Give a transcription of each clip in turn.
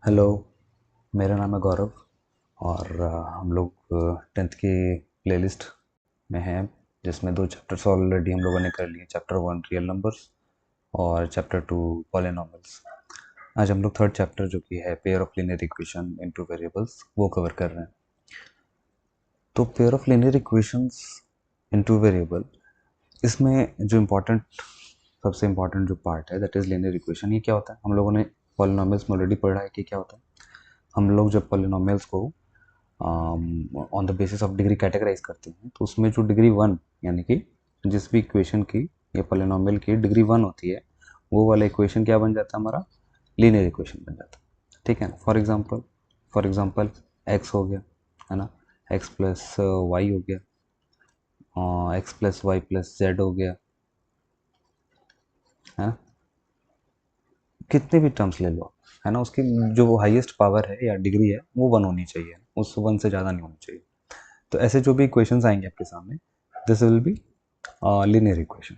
Hello, मेरा नाम है गौरव और हम लोग 10th की प्लेलिस्ट में हैं जिसमें दो चैप्टर्स ऑलरेडी हम लोगों ने कर लिए। चैप्टर 1 रियल नंबर्स और चैप्टर 2 पॉलिनॉमियल्स। आज हम लोग थर्ड चैप्टर जो कि है pair of linear equation into variables वो कवर कर रहे हैं। तो pair of linear equations into variable, इसमें जो इम्पोर्टेंट सबसे इम्पोर्टेंट जो पार्ट है दैट इज़ लीनियर इक्वेशन। ये क्या होता है? हम लोगों ने पॉलिनॉमियल्स में ऑलरेडी पढ़ा है कि क्या होता है। हम लोग जब पॉलिनॉमियल्स को on the basis of degree categorise करते हैं तो उसमें जो डिग्री 1 यानी कि जिस भी इक्वेशन की या पॉलिनॉमियल की डिग्री 1 होती है वो वाला इक्वेशन क्या बन जाता है? हमारा लीनियर इक्वेशन बन जाता है। ठीक है ना? फॉर एग्जांपल एक्स हो गया, है ना, एक्स प्लस वाई हो गया, x plus y plus z हो गया, है ना। कितने भी टर्म्स ले लो, है ना, उसकी जो हाईएस्ट पावर है या डिग्री है वो 1 होनी चाहिए, उस 1 से ज़्यादा नहीं होनी चाहिए। तो ऐसे जो भी इक्वेशंस आएंगे आपके सामने, this will be linear equation.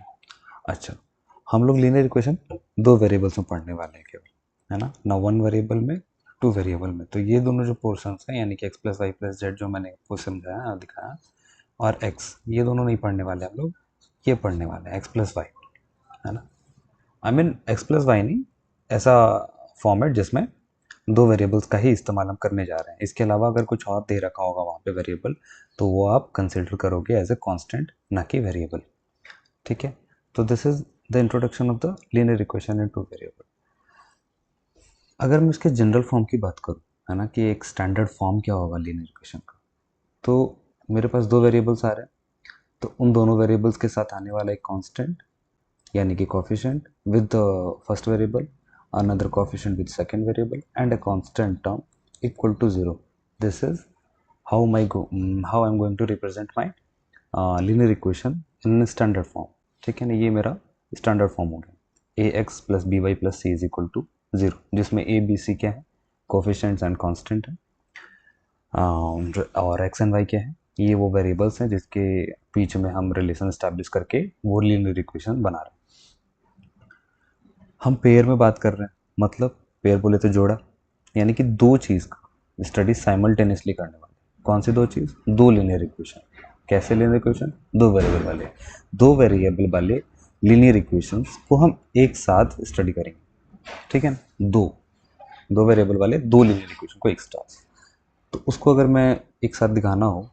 अच्छा, हम लोग लीनियर इक्वेशन दो वेरिएबल्स में पढ़ने वाले हैं केवल, है ना, ना वन वेरिएबल में, टू वेरिएबल में। तो ये दोनों जो पोर्शंस हैं यानी कि x plus y plus z जो मैंने आपको समझाया दिखाया, और एक्स, ये दोनों नहीं पढ़ने वाले हम लोग, ये पढ़ने वाले हैं एक्स प्लस वाई, है ना। I mean x plus y नहीं, ऐसा फॉर्मेट जिसमें दो वेरिएबल्स का ही इस्तेमाल हम करने जा रहे हैं। इसके अलावा अगर कुछ और दे रखा होगा वहाँ पे वेरिएबल तो वो आप कंसिडर करोगे एज ए कांस्टेंट, ना कि वेरिएबल। ठीक है, तो this is the introduction of the linear equation in two variable. अगर मैं इसके जनरल फॉर्म की बात करूँ, है ना, कि एक स्टैंडर्ड फॉर्म क्या होगा लीनियर इक्वेशन का, तो मेरे पास दो वेरिएबल्स आ रहे हैं, तो उन दोनों वेरिएबल्स के साथ आने वाला एक कांस्टेंट यानी कि coefficient with the first variable, another coefficient with second variable and a constant term equal to 0. This is how I'm going to represent my linear equation in standard form. ठीक है ना, ये मेरा स्टैंडर्ड फॉर्म हो गया A X plus B Y plus C is equal to 0, जिसमें A B C क्या है? कोफिशिएंट्स एंड कांस्टेंट है। और एक्स एंड वाई क्या है? ये वो वेरिएबल्स हैं जिसके बीच में हम रिलेशन स्टैब्लिश करके वो लीनियर इक्वेशन बना रहे हैं। हम पेयर में बात कर रहे हैं, मतलब पेयर बोले तो जोड़ा, यानी कि दो चीज़ का स्टडी साइमल्टेनियसली करने वाले। कौन सी दो चीज़? दो लीनियर इक्वेशन। कैसे लीनियर इक्वेशन? दो वेरिएबल वाले लीनियर इक्वेशंस को हम एक साथ स्टडी करेंगे। ठीक है ना, दो दो वेरिएबल वाले दो लीनियर इक्वेशन को एक साथ। तो उसको अगर मैं एक साथ दिखाना हो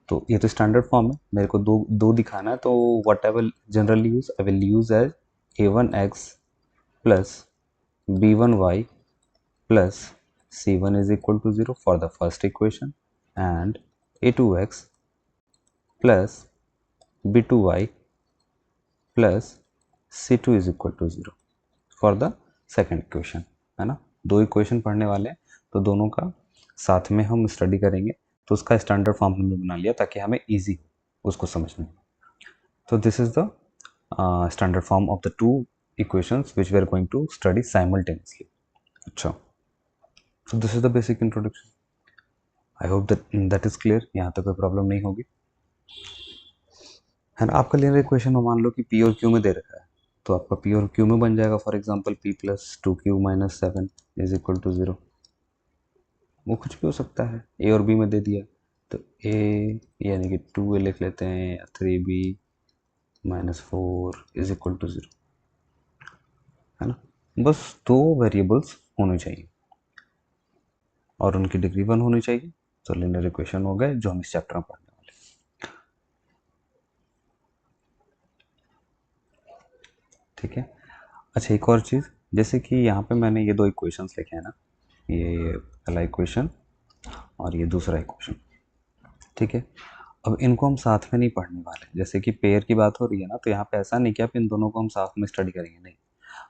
तो ये तो स्टैंडर्ड फॉर्म है, मेरे को दो दो दिखाना है, तो what I will generally use, I will use as a1x plus b1y plus c1 is equal to 0 for the first equation, and a2x plus b2y plus c2 is equal to 0 for the second equation, है ना। दो equation पढ़ने वाले हैं तो दोनों का साथ में हम स्टडी करेंगे, तो उसका स्टैंडर्ड फॉर्म हमने बना लिया ताकि हमें इजी हो उसको समझने में। तो this is the standard form of the two equations which we are going to study simultaneously. अच्छा, so this is the basic introduction. I hope that is clear. यहाँ तक कोई प्रॉब्लम नहीं होगी, है ना। आपका लीनियर इक्वेशन में मान लो कि पी और क्यू में दे रखा है, तो आपका पी और क्यू में बन जाएगा for example p plus two q minus seven is equal to 0। वो कुछ भी हो सकता है, ए और बी में दे दिया तो ए यानी कि 2a लिख लेते हैं, या 3b minus 4 is equal to 0, है ना। बस दो वेरिएबल्स होने चाहिए और उनकी डिग्री 1 होनी चाहिए, तो लीनियर इक्वेशन हो गए जो हम इस चैप्टर में पढ़ने वाले हैं। ठीक है। अच्छा, एक और चीज़, जैसे कि यहाँ पे मैंने ये दो इक्वेशंस लिखे हैं ना, ये पहला इक्वेशन और ये दूसरा इक्वेशन। ठीक है, अब इनको हम साथ में नहीं पढ़ने वाले। जैसे कि पेयर की बात हो रही है ना, तो यहाँ पे ऐसा नहीं कि आप इन दोनों को हम साथ में स्टडी करेंगे, नहीं।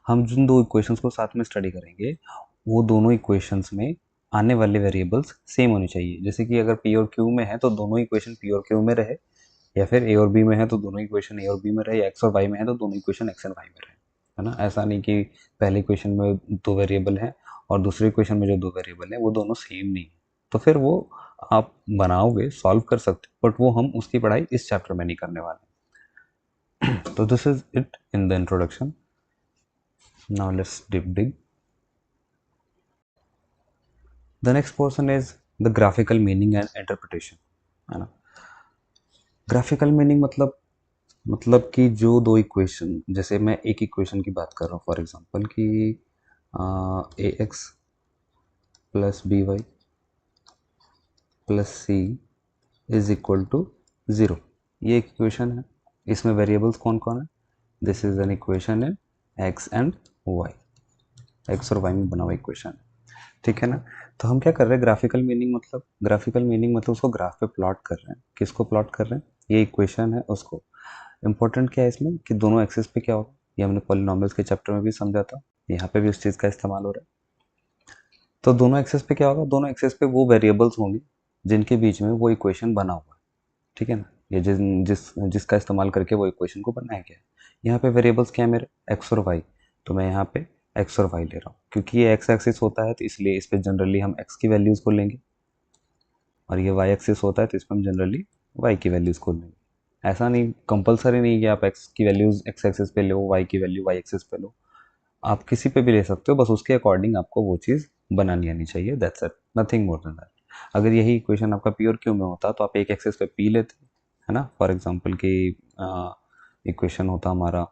हम जिन दो इक्वेशंस को साथ में स्टडी करेंगे वो दोनों इक्वेशंस में आने वाले वेरिएबल्स सेम होनी चाहिए। जैसे कि अगर पी और क्यू में है तो दोनों इक्वेशन पी और क्यू में रहे, या फिर ए और बी में है तो दोनों इक्वेशन ए और बी में रहे, या एक्स और वाई में है तो दोनों इक्वेशन एक्स एंड वाई में रहे, है ना। ऐसा नहीं कि पहले इक्वेशन में दो वेरिएबल हैं और दूसरे इक्वेशन में जो दो वेरिएबल हैं वो दोनों सेम नहीं है, तो फिर वो आप बनाओगे, सॉल्व कर सकते हो, बट वो हम उसकी पढ़ाई इस चैप्टर में नहीं करने वाले। तो this is it in the introduction. Now let's dig. The next portion is the graphical meaning and interpretation, है ना। ग्राफिकल मीनिंग मतलब कि जो दो इक्वेशन, जैसे मैं एक इक्वेशन की बात कर रहा हूँ फॉर एग्जांपल कि A X plus B Y plus C is equal to zero, ये एक इक्वेशन है। इसमें वेरिएबल्स कौन कौन है? This is an equation in X and Y, X और वाई में बना हुआ इक्वेशन है, ठीक है ना। तो हम क्या कर रहे हैं, ग्राफिकल मीनिंग मतलब उसको ग्राफ पे प्लॉट कर रहे हैं। किसको प्लॉट कर रहे हैं? ये इक्वेशन है उसको। इंपॉर्टेंट क्या है इसमें कि दोनों एक्सिस पे क्या होगा, ये हमने पॉलिनॉमियल्स के चैप्टर में भी समझा था, यहाँ पे भी उस चीज़ का इस्तेमाल हो रहा है। तो दोनों एक्सिस पे क्या होगा, दोनों एक्सिस पे वो वेरिएबल्स होंगी जिनके बीच में वो इक्वेशन बना हुआ है, ठीक है ना। ये जिसका इस्तेमाल करके वो इक्वेशन को बनाया गया है। यहाँ पे वेरिएबल्स क्या है मेरे, एक्स और वाई। तो मैं यहाँ पे एक्स और वाई ले रहा हूँ, क्योंकि ये एक्स एक्सिस होता है तो इसलिए इस पे जनरली हम एक्स की वैल्यूज़ को लेंगे, और ये वाई एक्सिस होता है तो इसमें हम जनरली वाई की वैल्यूज़ को लेंगे। ऐसा नहीं, कंपलसरी नहीं कि आप एक्स की वैल्यूज़ एक्स एक्सिस पे लो, वाई की वैल्यू वाई एक्सिस पे लो। आप किसी पे भी ले सकते हो, बस उसके अकॉर्डिंग आपको वो चीज़ बनानी आनी चाहिए, that's it, nothing more than that. अगर यही इक्वेशन आपका प्योर क्यू में होता तो आप एक एक्सिस पे पी लेते, है ना। फॉर एग्जांपल कि इक्वेशन होता हमारा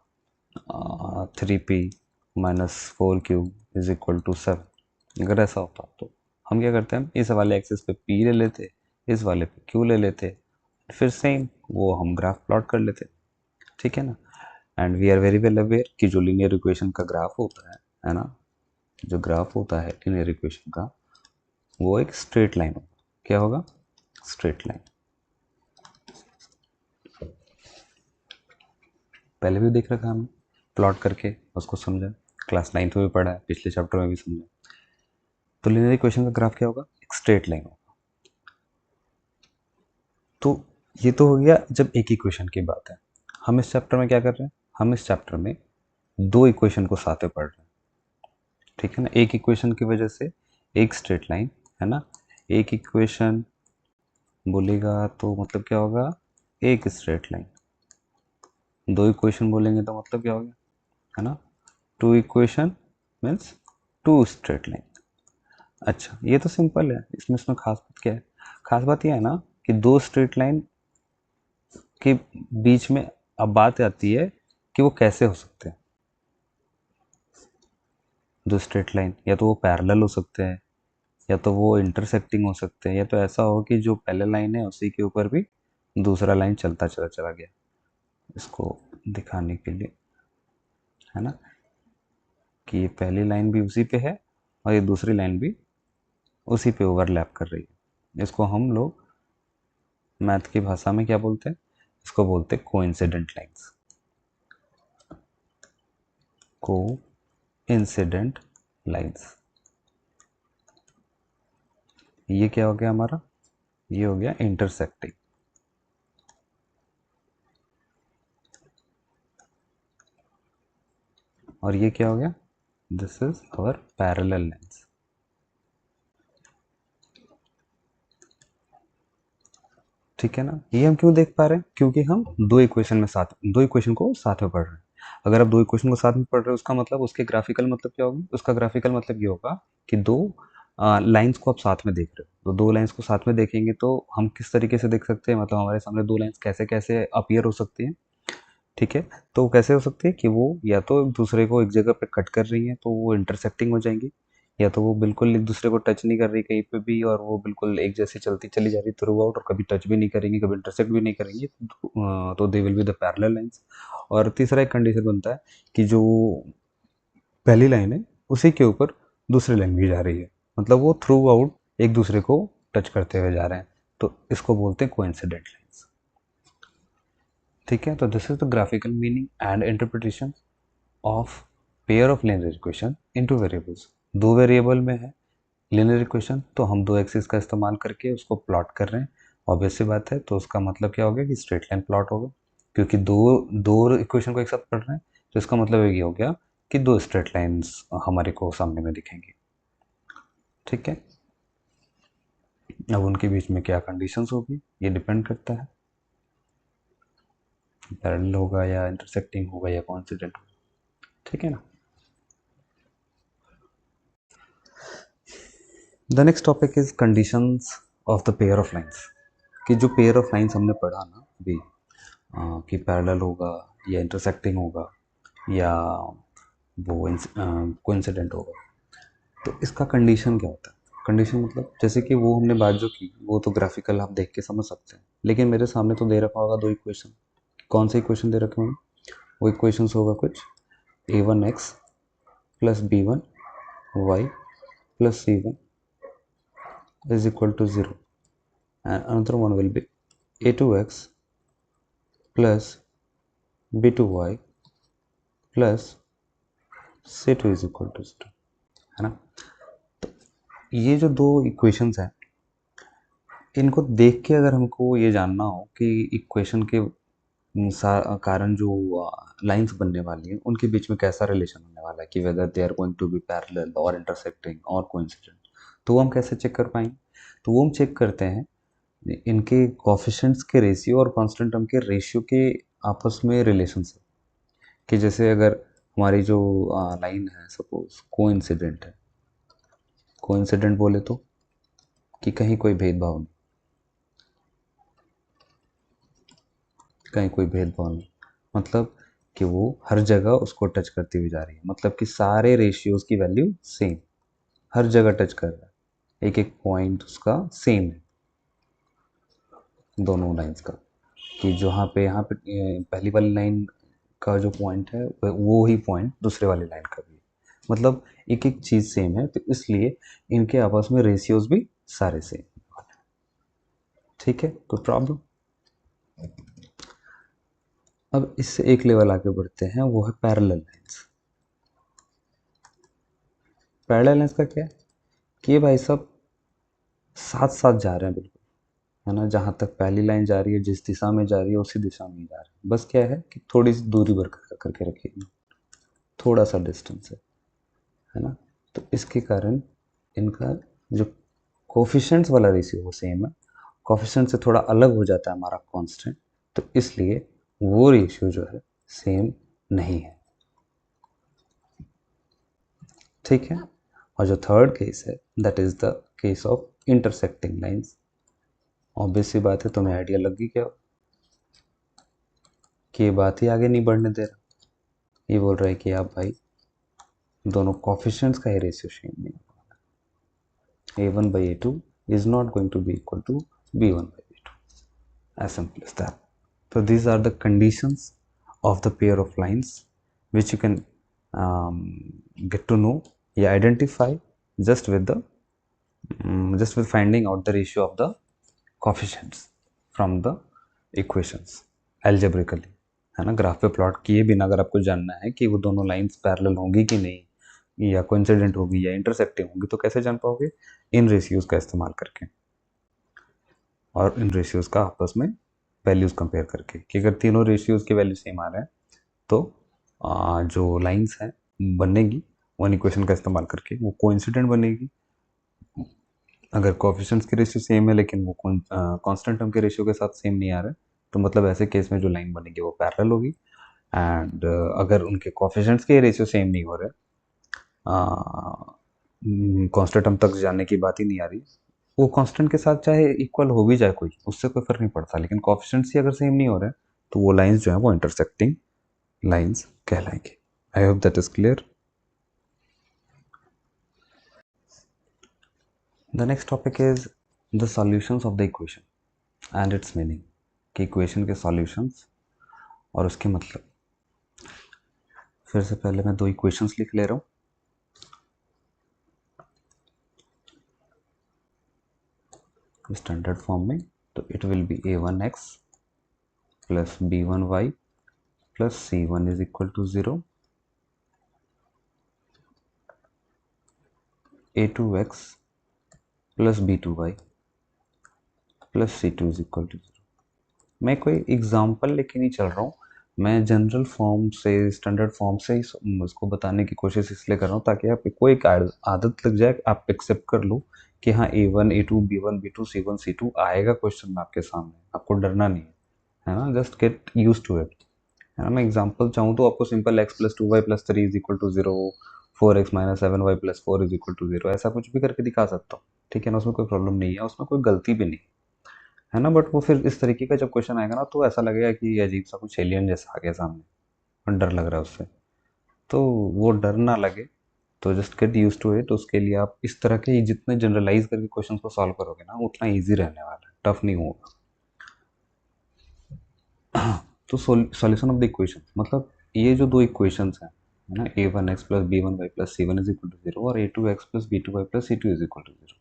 3p - 4q is equal to 7। अगर ऐसा होता तो हम क्या करते हैं, इस वाले एक्सिस पे p ले लेते, इस वाले पे q ले लेते, फिर सेम वो हम ग्राफ प्लॉट कर लेते, ठीक है ना। And we are very well aware कि जो लीनियर इक्वेशन का ग्राफ होता है ना, जो ग्राफ होता है लीनियर इक्वेशन का, वो एक स्ट्रेट लाइन होगा। क्या होगा? Straight line. पहले भी देख रखा हमने, प्लॉट करके उसको समझा, क्लास 9th में भी पढ़ा है, पिछले चैप्टर में भी समझा। तो लीनियर इक्वेशन का ग्राफ क्या होगा? एक स्ट्रेट लाइन होगा। तो ये तो हो गया जब एक इक्वेशन की बात है। हम इस चैप्टर में क्या कर रहे हैं, हम इस चैप्टर में दो इक्वेशन को साथ में पढ़ रहे हैं, ठीक है ना। एक इक्वेशन की वजह से एक स्ट्रेट लाइन, है ना। एक इक्वेशन बोलेगा तो मतलब क्या होगा, एक स्ट्रेट लाइन। दो इक्वेशन बोलेंगे तो मतलब क्या हो गया, है ना, two equation means two straight line. अच्छा, ये तो सिंपल है, इसमें खास बात क्या है? खास बात यह है ना कि दो स्ट्रेट लाइन के बीच में अब बात आती है कि वो कैसे हो सकते हैं। दो स्ट्रेट लाइन या तो वो पैरेलल हो सकते हैं, या तो वो इंटरसेक्टिंग हो सकते हैं, या तो ऐसा हो कि जो पहले लाइन है उसी के ऊपर भी दूसरा लाइन चलता चला चला गया, इसको दिखाने के लिए, है ना, कि ये पहली लाइन भी उसी पे है और ये दूसरी लाइन भी उसी पे ओवरलैप कर रही है। इसको हम लोग मैथ की भाषा में क्या बोलते हैं, इसको बोलते हैं कोइंसिडेंट लाइंस। Coincident lines. ये क्या हो गया हमारा, ये हो गया इंटरसेक्टिंग। और ये क्या हो गया, this is our parallel lines. ठीक है ना। ये हम क्यों देख पा रहे हैं, क्योंकि हम दो इक्वेशन को साथ में पढ़ रहे हैं। अगर आप दो इक्वेशन को साथ में पढ़ रहे हो, उसका मतलब उसके ग्राफिकल मतलब क्या होगा, उसका ग्राफिकल मतलब ये होगा कि दो लाइंस को आप साथ में देख रहे हो। तो दो लाइंस को साथ में देखेंगे तो हम किस तरीके से देख सकते हैं, मतलब हमारे सामने दो लाइंस कैसे कैसे अपीयर हो सकती हैं, ठीक है। तो वो कैसे हो सकती है कि वो या तो एक दूसरे को एक जगह पे कट कर रही हैं तो वो इंटरसेक्टिंग हो जाएंगी, या तो वो बिल्कुल एक दूसरे को टच नहीं कर रही कहीं पे भी और वो बिल्कुल एक जैसे चलती चली जा रही थ्रू आउट, और कभी टच भी नहीं करेंगी, कभी इंटरसेक्ट भी नहीं करेंगी, तो they will be the parallel lines. और तीसरा एक कंडीशन बनता है कि जो पहली लाइन है उसी के ऊपर दूसरी लाइन भी जा रही है, मतलब वो थ्रू आउट एक दूसरे को टच करते हुए जा रहे हैं, तो इसको बोलते हैं कोइंसिडेंट लाइंस, ठीक है। तो this is the graphical meaning and interpretation of pair of linear equation into variables. दो वेरिएबल में है लीनियर इक्वेशन, तो हम दो एक्सिस का इस्तेमाल करके उसको प्लॉट कर रहे हैं। ऑब्वियस सी बात है, तो उसका मतलब क्या होगा कि स्ट्रेट लाइन प्लॉट होगा, क्योंकि दो दो इक्वेशन को एक साथ पढ़ रहे हैं, तो इसका मतलब ये हो गया कि दो स्ट्रेट लाइंस हमारे को सामने में दिखेंगी, ठीक है। अब उनके बीच में क्या कंडीशंस होगी ये डिपेंड करता है, पैरेलल होगा या इंटरसेक्टिंग होगा या कोइंसिडेंट होगा, ठीक है ना। The next topic is conditions of the pair of lines, कि जो पेयर ऑफ लाइंस हमने पढ़ा ना अभी, कि पैरेलल होगा या इंटरसेक्टिंग होगा या वो कोइंसिडेंट होगा, तो इसका कंडीशन क्या होता है? कंडीशन मतलब जैसे कि वो हमने बात जो की वो तो ग्राफिकल आप देख के समझ सकते हैं, लेकिन मेरे सामने तो दे रखा होगा दो इक्वेशन। कौन से इक्वेशन दे रखे होंगे? वो इक्वेशंस होगा कुछ a1x plus b1y plus c1 is equal to 0, and another one will be a2x plus b2y plus c2 is equal to 0, है ना? तो ये जो दो इक्वेशंस हैं, इनको देख के अगर हमको ये जानना हो कि इक्वेशन के कारण जो लाइंस बनने वाली हैं उनके बीच में कैसा रिलेशन होने वाला है, कि whether they are going to be parallel और इंटरसेक्टिंग और कोइंसिडेंट, तो वो हम कैसे चेक कर पाएंगे? तो वो हम चेक करते हैं इनके कोफिशिएंट्स के रेशियो और कांस्टेंट टर्म के रेशियो के आपस में रिलेशन से। कि जैसे अगर हमारी जो लाइन है सपोज कोइंसिडेंट है, कोइंसिडेंट बोले तो कि कहीं कोई भेदभाव नहीं, कहीं कोई भेदभाव नहीं, मतलब कि वो हर जगह उसको टच करती हुई जा रही है, मतलब कि सारे रेशियोज की वैल्यू सेम, हर जगह टच कर रहा है, एक एक पॉइंट उसका सेम है दोनों लाइंस का। कि जहाँ पे यहाँ पे पहली वाली लाइन का जो पॉइंट है वो ही पॉइंट दूसरे वाली लाइन का भी है, मतलब एक एक चीज़ सेम है, तो इसलिए इनके आपस में रेशियोज भी सारे सेम। ठीक है, कोई प्रॉब्लम? अब इससे एक लेवल आगे बढ़ते हैं, वो है पैरेलल लाइंस। पैरेलल लाइंस का क्या है कि ये भाई सब साथ साथ जा रहे हैं बिल्कुल, है ना? जहाँ तक पहली लाइन जा रही है, जिस दिशा में जा रही है उसी दिशा में ही जा रही है, बस क्या है कि थोड़ी सी दूरी बरकरार करके रखिए, थोड़ा सा डिस्टेंस है ना? तो इसके कारण इनका जो कोफिशिएंट्स वाला रेशियो वो सेम है, कोफिशिएंट से थोड़ा अलग हो जाता है हमारा कांस्टेंट, तो इसलिए वो रेशियो जो है सेम नहीं है। ठीक है, और जो थर्ड केस है that is the case of intersecting lines. Obvious सी बात है, तुम्हें आइडिया लग गई क्या कि ये बात ही आगे नहीं बढ़ने दे रहा, ये बोल रहा है कि आप भाई दोनों कोफिशिएंट्स का ही रेशियो सेम नहीं, a1 by a2 is not going to be equal to b1 by b2, as simple as that. So these are the conditions of the pair of lines which you can um, get to know, yeah, identify just with the just with finding out the ratio of the coefficients from the equations algebraically, है ना? Graph पे plot किए बिना अगर आपको जानना है कि वो दोनों लाइंस पैरेलल होंगी कि नहीं, या कोइंसिडेंट होगी या इंटरसेक्टिंग होगी, तो कैसे जान पाओगे? इन रेशियोज का इस्तेमाल करके, और इन रेशियोज का आपस में वैल्यूज कंपेयर करके, कि अगर तीनों रेशियोज के वैल्यू सेम आ रहे हैं तो जो लाइंस हैं बनेगी वन इक्वेशन का इस्तेमाल करके वो कोइंसिडेंट बनेगी। अगर कोफिशिएंट्स के रेशियो सेम है लेकिन वो कांस्टेंट टर्म के रेशियो के साथ सेम नहीं आ रहा है, तो मतलब ऐसे केस में जो लाइन बनेगी वो पैरेलल होगी। एंड अगर उनके कोफिशिएंट्स के रेशियो सेम नहीं हो रहे, कांस्टेंट टर्म तक जाने की बात ही नहीं आ रही, वो कांस्टेंट के साथ चाहे इक्वल हो भी जाए कोई, उससे कोई फर्क नहीं पड़ता, लेकिन कोफिशिएंट्स ही अगर सेम नहीं हो रहे तो वो लाइंस जो है वो इंटरसेक्टिंग लाइंस कहलाएंगे। I hope that is clear. The next topic is the solutions of the equation and its meaning, कि इक्वेशन के सॉल्यूशंस और उसके मतलब। फिर से पहले मैं दो इक्वेशंस लिख ले रहा हूँ। स्टैंडर्ड फॉर्म में, तो it will be a1x plus b1y plus c1 is equal to 0, a2x plus b2y plus c2 is equal to 0। मैं कोई एग्जाम्पल लेके नहीं चल रहा हूँ, मैं जनरल फॉर्म से, स्टैंडर्ड फॉर्म से ही उसको बताने की कोशिश इसलिए कर रहा हूँ ताकि आपको एक आदत लग जाए, आप एक्सेप्ट कर लो कि हाँ a1 a2 b1 b2 c1 c2 आएगा क्वेश्चन में आपके सामने, आपको डरना नहीं है ना? Just get used to it, है ना? मैं एग्जाम्पल चाहूँ तो आपको simple x plus 2y plus 3 is equal to 0, 4x minus 7y plus 4 is equal to 0, ऐसा कुछ भी करके दिखा सकता हूँ, ठीक है ना, उसमें कोई प्रॉब्लम नहीं है, उसमें कोई गलती भी नहीं है ना। बट वो फिर इस तरीके का जब क्वेश्चन आएगा ना तो ऐसा लगेगा कि अजीब सा कुछ एलियन जैसा आ गया सामने और डर लग रहा है उससे। तो वो डर ना लगे तो just get used to it. उसके लिए आप इस तरह के जितने जनरलाइज करके क्वेश्चन को सॉल्व करोगे ना उतना ईजी रहने वाला है, टफ नहीं होगा। तो सॉल्यूशन ऑफ द इक्वेशन मतलब ये जो दो इक्वेशंस हैं है ना, a1x plus b1y plus c1 is equal to 0 और a2x plus b2y plus c2 is equal to 0।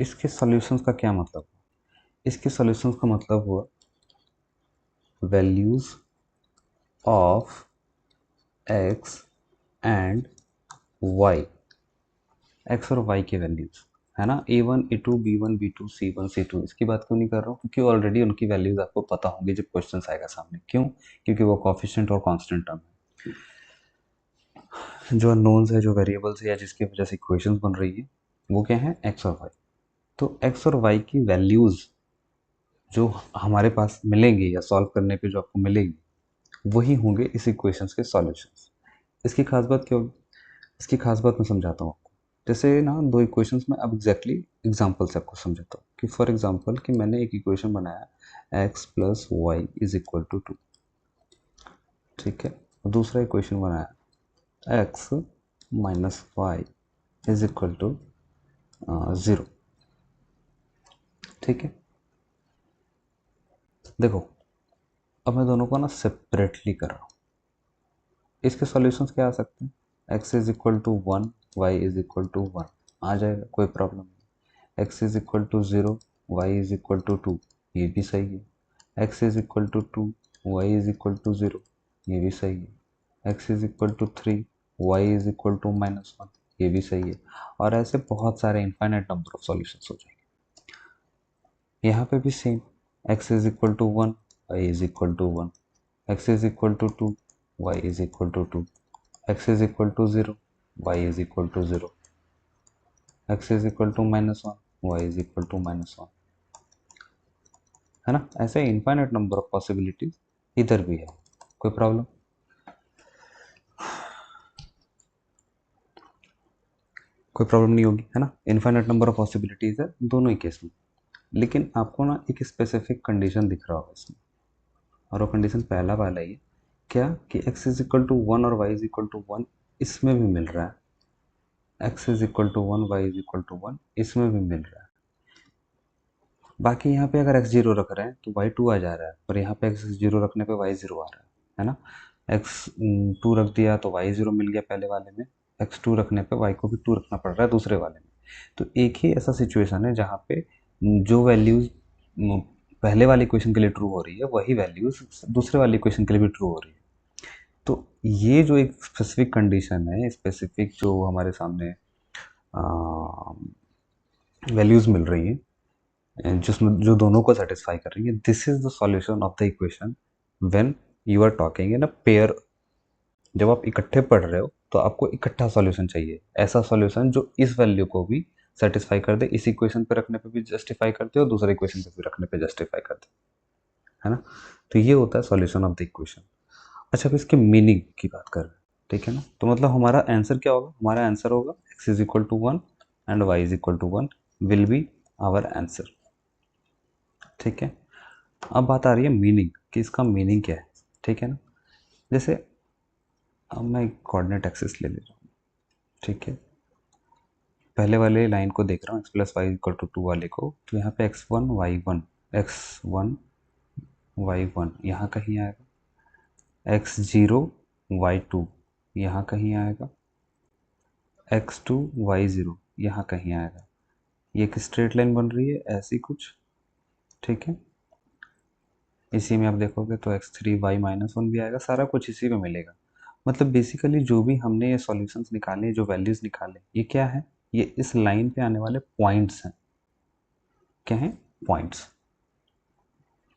इसके सॉल्यूशंस का क्या मतलब? इसके सॉल्यूशंस का मतलब हुआ values of x and y, x और वाई की वैल्यूज है ना, a1 a2 b1 b2 c1 c2। इसकी बात क्यों नहीं कर रहा हूँ क्योंकि ऑलरेडी उनकी वैल्यूज आपको पता होंगी जब क्वेश्चन आएगा सामने। क्यों? क्योंकि वो कॉफिशिएंट और कांस्टेंट टर्म है। जो अननोन्स है, जो वेरिएबल्स है या जिसकी वजह से इक्वेशंस बन रही है वो क्या है, एक्स और वाई। तो एक्स और वाई की वैल्यूज जो हमारे पास मिलेंगी या सॉल्व करने पे जो आपको मिलेगी वही होंगे इस इक्वेशंस के सॉल्यूशंस। इसकी खास बात क्या होगी? इसकी खास बात मैं समझाता हूँ आपको। जैसे ना दो इक्वेशंस में अब एग्जैक्टली एग्जाम्पल से आपको समझाता हूँ कि फॉर एग्जाम्पल कि मैंने एक इक्वेशन बनाया x plus y is equal to 2, ठीक है, और दूसरा इक्वेशन बनाया x minus y is equal to 0, ठीक है। देखो अब मैं दोनों को ना सेपरेटली कर रहा हूँ। इसके सॉल्यूशंस क्या आ सकते हैं? x is equal to 1, y is equal to 1 आ जाएगा, कोई प्रॉब्लम नहीं। x is equal to 0, y is equal to 2, ये भी सही है। x is equal to 2, y is equal to 0, ये भी सही है। x is equal to 3, y is equal to minus 1, ये भी सही है। और ऐसे बहुत सारे इनफाइनाइट नंबर ऑफ सॉल्यूशंस हो जाएंगे। यहाँ पे भी same, x is equal to 1, y is equal to 1, x is equal to 2, y is equal to 2, x is equal to 0, y is equal to 0, x is equal to minus 1, y is equal to minus 1, है ना। ऐसे infinite number of possibilities इधर भी है, कोई problem? कोई problem नहीं होगी, है ना। इनफाइनाइट नंबर ऑफ पॉसिबिलिटीज है दोनों ही केस में। लेकिन आपको ना एक स्पेसिफिक कंडीशन दिख रहा होगा इसमें, और वो कंडीशन पहला वाला ही है क्या कि x इज इक्वल टू 1 और y इज इक्वल टू 1 इसमें भी मिल रहा है, x is equal to 1, y is equal to 1 इसमें भी मिल रहा है। बाकी यहाँ पे अगर x जीरो रख रहे हैं तो y टू आ जा रहा है, और यहाँ पे x जीरो रखने पे y जीरो आ रहा है ना। x टू रख दिया तो y जीरो मिल गया पहले वाले में, x टू रखने पे y को भी टू रखना पड़ रहा है दूसरे वाले में। तो एक ही ऐसा सिचुएशन है जहाँ पे जो वैल्यूज पहले वाले इक्वेशन के लिए ट्रू हो रही है वही वैल्यूज दूसरे वाले इक्वेशन के लिए भी ट्रू हो रही है। तो ये जो एक स्पेसिफिक कंडीशन है, स्पेसिफिक जो हमारे सामने वैल्यूज मिल रही है जिसमें जो दोनों को सेटिस्फाई कर रही है, this is the solution of the equation when you are talking in a pair. जब आप इकट्ठे पढ़ रहे हो तो आपको इकट्ठा सॉल्यूशन चाहिए, ऐसा सॉल्यूशन जो इस वैल्यू को भी सेटिस्फाई कर दे, इस इक्वेशन पे रखने पे भी जस्टिफाई करते और दूसरे इक्वेशन पे भी रखने पे जस्टिफाई कर दे, है ना। तो ये होता है सॉल्यूशन ऑफ द इक्वेशन। अच्छा, अब इसके मीनिंग की बात कर रहे हैं, ठीक है ना। तो मतलब हमारा आंसर क्या होगा? हमारा आंसर होगा x is equal to 1 and y is equal to 1 will be our answer, ठीक है। अब बात आ रही है मीनिंग कि इसका मीनिंग क्या है, ठीक है ना। जैसे अब मैं कोऑर्डिनेट एक्सिस ले रहा हूँ, ठीक है। पहले वाले लाइन को देख रहा हूँ x plus y equal to 2 वाले को, तो यहाँ पे x1 y1 x1 y1 यहाँ कहीं आएगा, x0 y2 यहाँ कहीं आएगा, x2 y0 यहाँ कहीं आएगा। ये एक स्ट्रेट लाइन बन रही है ऐसी कुछ, ठीक है। इसी में आप देखोगे तो x3 y माइनस 1 भी आएगा, सारा कुछ इसी में मिलेगा। मतलब बेसिकली जो भी हमने ये सॉल्यूशंस निकाले, जो वैल्यूज निकाले, ये क्या है? ये इस लाइन पे आने वाले पॉइंट्स हैं। क्या है? पॉइंट्स।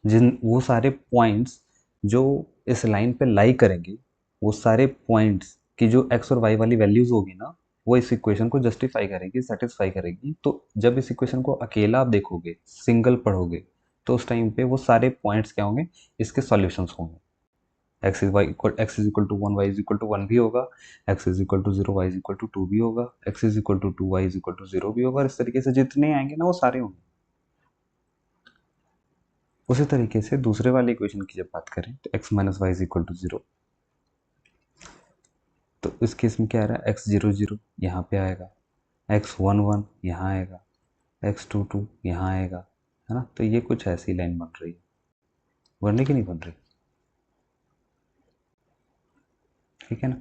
जिन वो सारे पॉइंट्स जो इस लाइन पे लाई करेंगे, वो सारे पॉइंट्स की जो एक्स और वाई वाली वैल्यूज होगी ना, वो इस इक्वेशन को जस्टिफाई करेगी, सेटिस्फाई करेगी। तो जब इस इक्वेशन को अकेला आप देखोगे, सिंगल पढ़ोगे, तो उस टाइम पे वो सारे पॉइंट्स क्या होंगे, इसके सॉल्यूशंस होंगे। X is equal to 1, y is equal to 1 भी होगा, x is equal to 0, y is equal to 2 भी होगा, x is equal to 2, y is equal to 0 भी होगा, और इस तरीके से जितने आएंगे ना वो सारे होंगे। उसी तरीके से दूसरे वाले इक्वेशन की जब बात करें तो x minus y is equal to 0, तो इस केस में क्या आ रहा है, एक्स 0 0 यहाँ पे आएगा, एक्स 1 1 यहाँ आएगा, एक्स 2 2 यहाँ आएगा, है ना। तो ये कुछ ऐसी लाइन बन रही है, बनने की नहीं बन रही, ठीक है ना।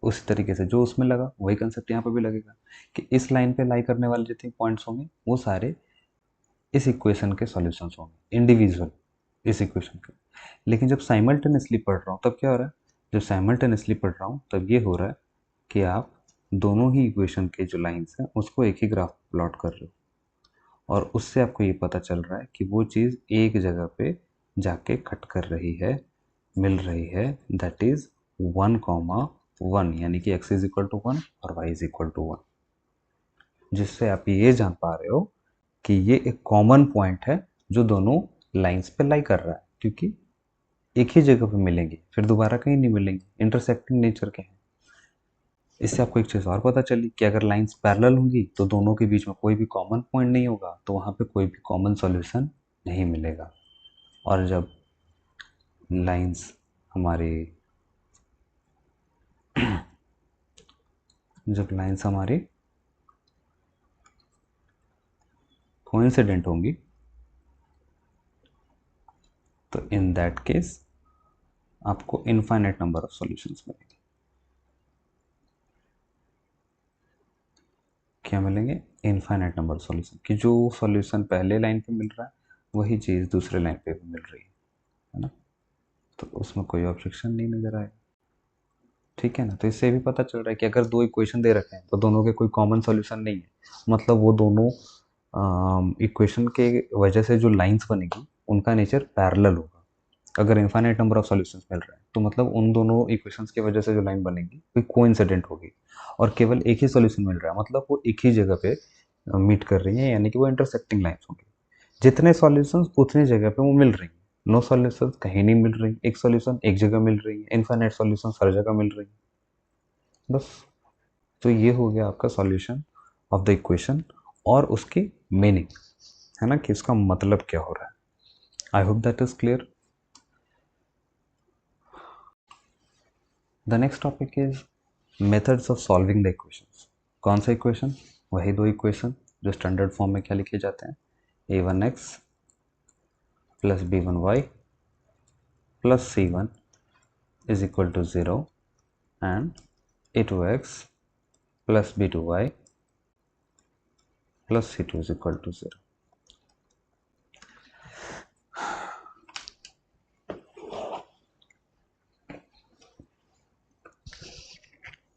उसी तरीके से जो उसमें लगा वही कंसेप्ट यहाँ पे भी लगेगा कि इस लाइन पे लाई करने वाले जितने पॉइंट्स होंगे वो सारे इस इक्वेशन के सॉल्यूशंस होंगे इंडिविजुअल इस इक्वेशन के। लेकिन जब साइमल्टेनियसली पढ़ रहा हूँ तब क्या हो रहा है, जब साइमल्टेनियसली पढ़ रहा हूँ तब ये हो रहा है कि आप दोनों ही इक्वेशन के जो लाइंस हैं उसको एक ही ग्राफ प्लॉट कर रहे हो, और उससे आपको ये पता चल रहा है कि वो चीज़ एक जगह पे जाके कट कर रही है, मिल रही है, दैट इज 1,1, यानी कि x इज इक्वल टू 1 और y इज इक्वल टू 1, जिससे आप ये जान पा रहे हो कि ये एक कॉमन पॉइंट है जो दोनों लाइंस पे लाई कर रहा है, क्योंकि एक ही जगह पे मिलेंगे, फिर दोबारा कहीं नहीं मिलेंगे, इंटरसेक्टिंग नेचर के हैं। इससे आपको एक चीज़ और पता चली कि अगर लाइंस पैरेलल होंगी तो दोनों के बीच में कोई भी कॉमन पॉइंट नहीं होगा, तो वहाँ पे कोई भी कॉमन सॉल्यूशन नहीं मिलेगा। और जब लाइंस हमारी जब लाइंस हमारी कोइंसिडेंट होंगी तो इन दैट केस आपको इनफाइनाइट नंबर ऑफ सॉल्यूशंस मिलेंगे। क्या मिलेंगे, इनफाइनाइट नंबर ऑफ सॉल्यूशन, कि जो सॉल्यूशन पहले लाइन पे मिल रहा है वही चीज़ दूसरे लाइन पे भी मिल रही है ना। तो उसमें कोई ऑब्जेक्शन नहीं नजर आएगा, ठीक है ना। तो इससे भी पता चल रहा है कि अगर दो इक्वेशन दे रखे हैं तो दोनों के कोई कॉमन सॉल्यूशन नहीं है, मतलब वो दोनों इक्वेशन के वजह से जो लाइंस बनेगी उनका नेचर पैरेलल होगा। अगर इनफाइनाइट नंबर ऑफ सॉल्यूशंस मिल रहे हैं तो मतलब उन दोनों इक्वेशंस की वजह से जो लाइन बनेगी वो कोइंसिडेंट होगी, और केवल एक ही सॉल्यूशन मिल रहा है मतलब वो एक ही जगह पे मीट कर रही है, यानी कि वो इंटरसेक्टिंग लाइन्स होंगी। जितने सॉल्यूशंस उतनी जगह पे वो मिल रही है, नो सॉल्यूशन कहीं नहीं मिल रही, एक सॉल्यूशन एक जगह मिल रही है, इनफाइनाइट सॉल्यूशन हर जगह मिल रही है, बस। तो ये हो गया आपका सॉल्यूशन ऑफ द इक्वेशन और उसकी मीनिंग, है ना, कि उसका मतलब क्या हो रहा है। I hope that is clear. The next topic is methods of solving the equations. कौन सा इक्वेशन, वही दो इक्वेशन जो स्टैंडर्ड फॉर्म में क्या लिखे जाते हैं, a1x plus b1y plus c1 is equal to 0 and a2x plus b2y plus c2 is equal to 0।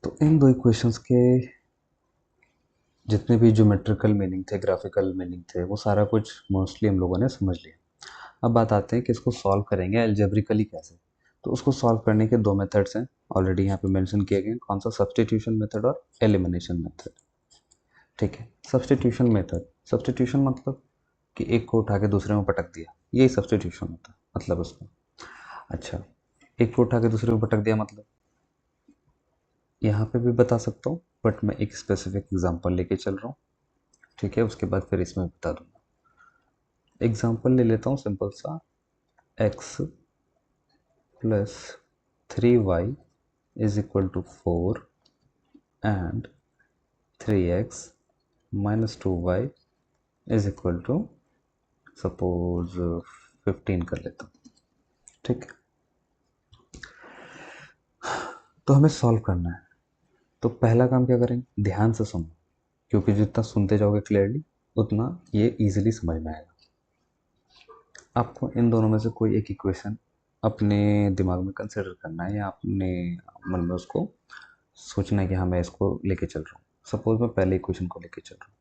तो इन दो इक्वेशंस के जितने भी ज्योमेट्रिकल मीनिंग थे, ग्राफिकल मीनिंग थे, वो सारा कुछ मोस्टली हम लोगों ने समझ लिया। अब बात आते हैं कि इसको सॉल्व करेंगे एल्जेब्रिकली कैसे। तो उसको सॉल्व करने के दो मेथड्स हैं, ऑलरेडी यहाँ पे मेंशन किए गए, कौन सा, सब्स्टिट्यूशन मेथड और एलिमिनेशन मेथड। ठीक है, सब्स्टिट्यूशन मेथड, सब्स्टिट्यूशन मतलब कि एक को उठा के दूसरे में पटक दिया, यही सब्स्टिट्यूशन होता है मतलब उसमें। अच्छा, एक को उठा के दूसरे में पटक दिया मतलब यहाँ पे भी बता सकता हूँ, बट मैं एक स्पेसिफिक एग्जांपल लेके चल रहा हूँ, ठीक है, उसके बाद फिर इसमें बता दूंगा। एग्जांपल ले लेता हूँ सिंपल सा, x plus 3y is equal to 4 and 3x minus 2y is equal to suppose 15 कर लेता हूँ, ठीक है। तो हमें सॉल्व करना है, तो पहला काम क्या करेंगे, ध्यान से सुनो, क्योंकि जितना सुनते जाओगे क्लियरली उतना ये इजीली समझ में आएगा। आपको इन दोनों में से कोई एक इक्वेशन अपने दिमाग में कंसिडर करना है, या अपने मन में उसको सोचना है कि हाँ मैं इसको लेके चल रहा हूँ। सपोज मैं पहले इक्वेशन को लेके चल रहा हूँ,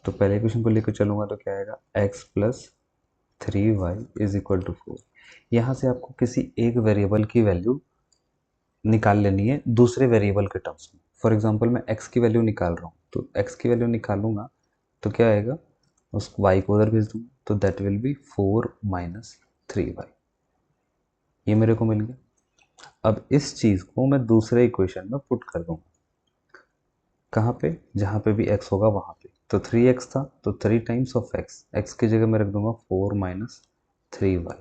तो पहले इक्वेशन को लेकर चलूँगा तो क्या आएगा, x plus 3y is equal to 4। यहाँ से आपको किसी एक वेरिएबल की वैल्यू निकाल लेनी है दूसरे वेरिएबल के टर्म्स में। फॉर एग्जांपल मैं x की वैल्यू निकाल रहा हूँ, तो x की वैल्यू निकालूंगा तो क्या आएगा, उस y को उधर भेज दूंगा, तो that will be 4 minus 3y। ये मेरे को मिल गया। अब इस चीज़ को मैं दूसरे इक्वेशन में पुट कर दूंगा। कहाँ पे? जहाँ पे भी x होगा वहाँ पे। तो 3x था, तो 3 टाइम्स ऑफ x की जगह मैं रख दूंगा 4 minus 3y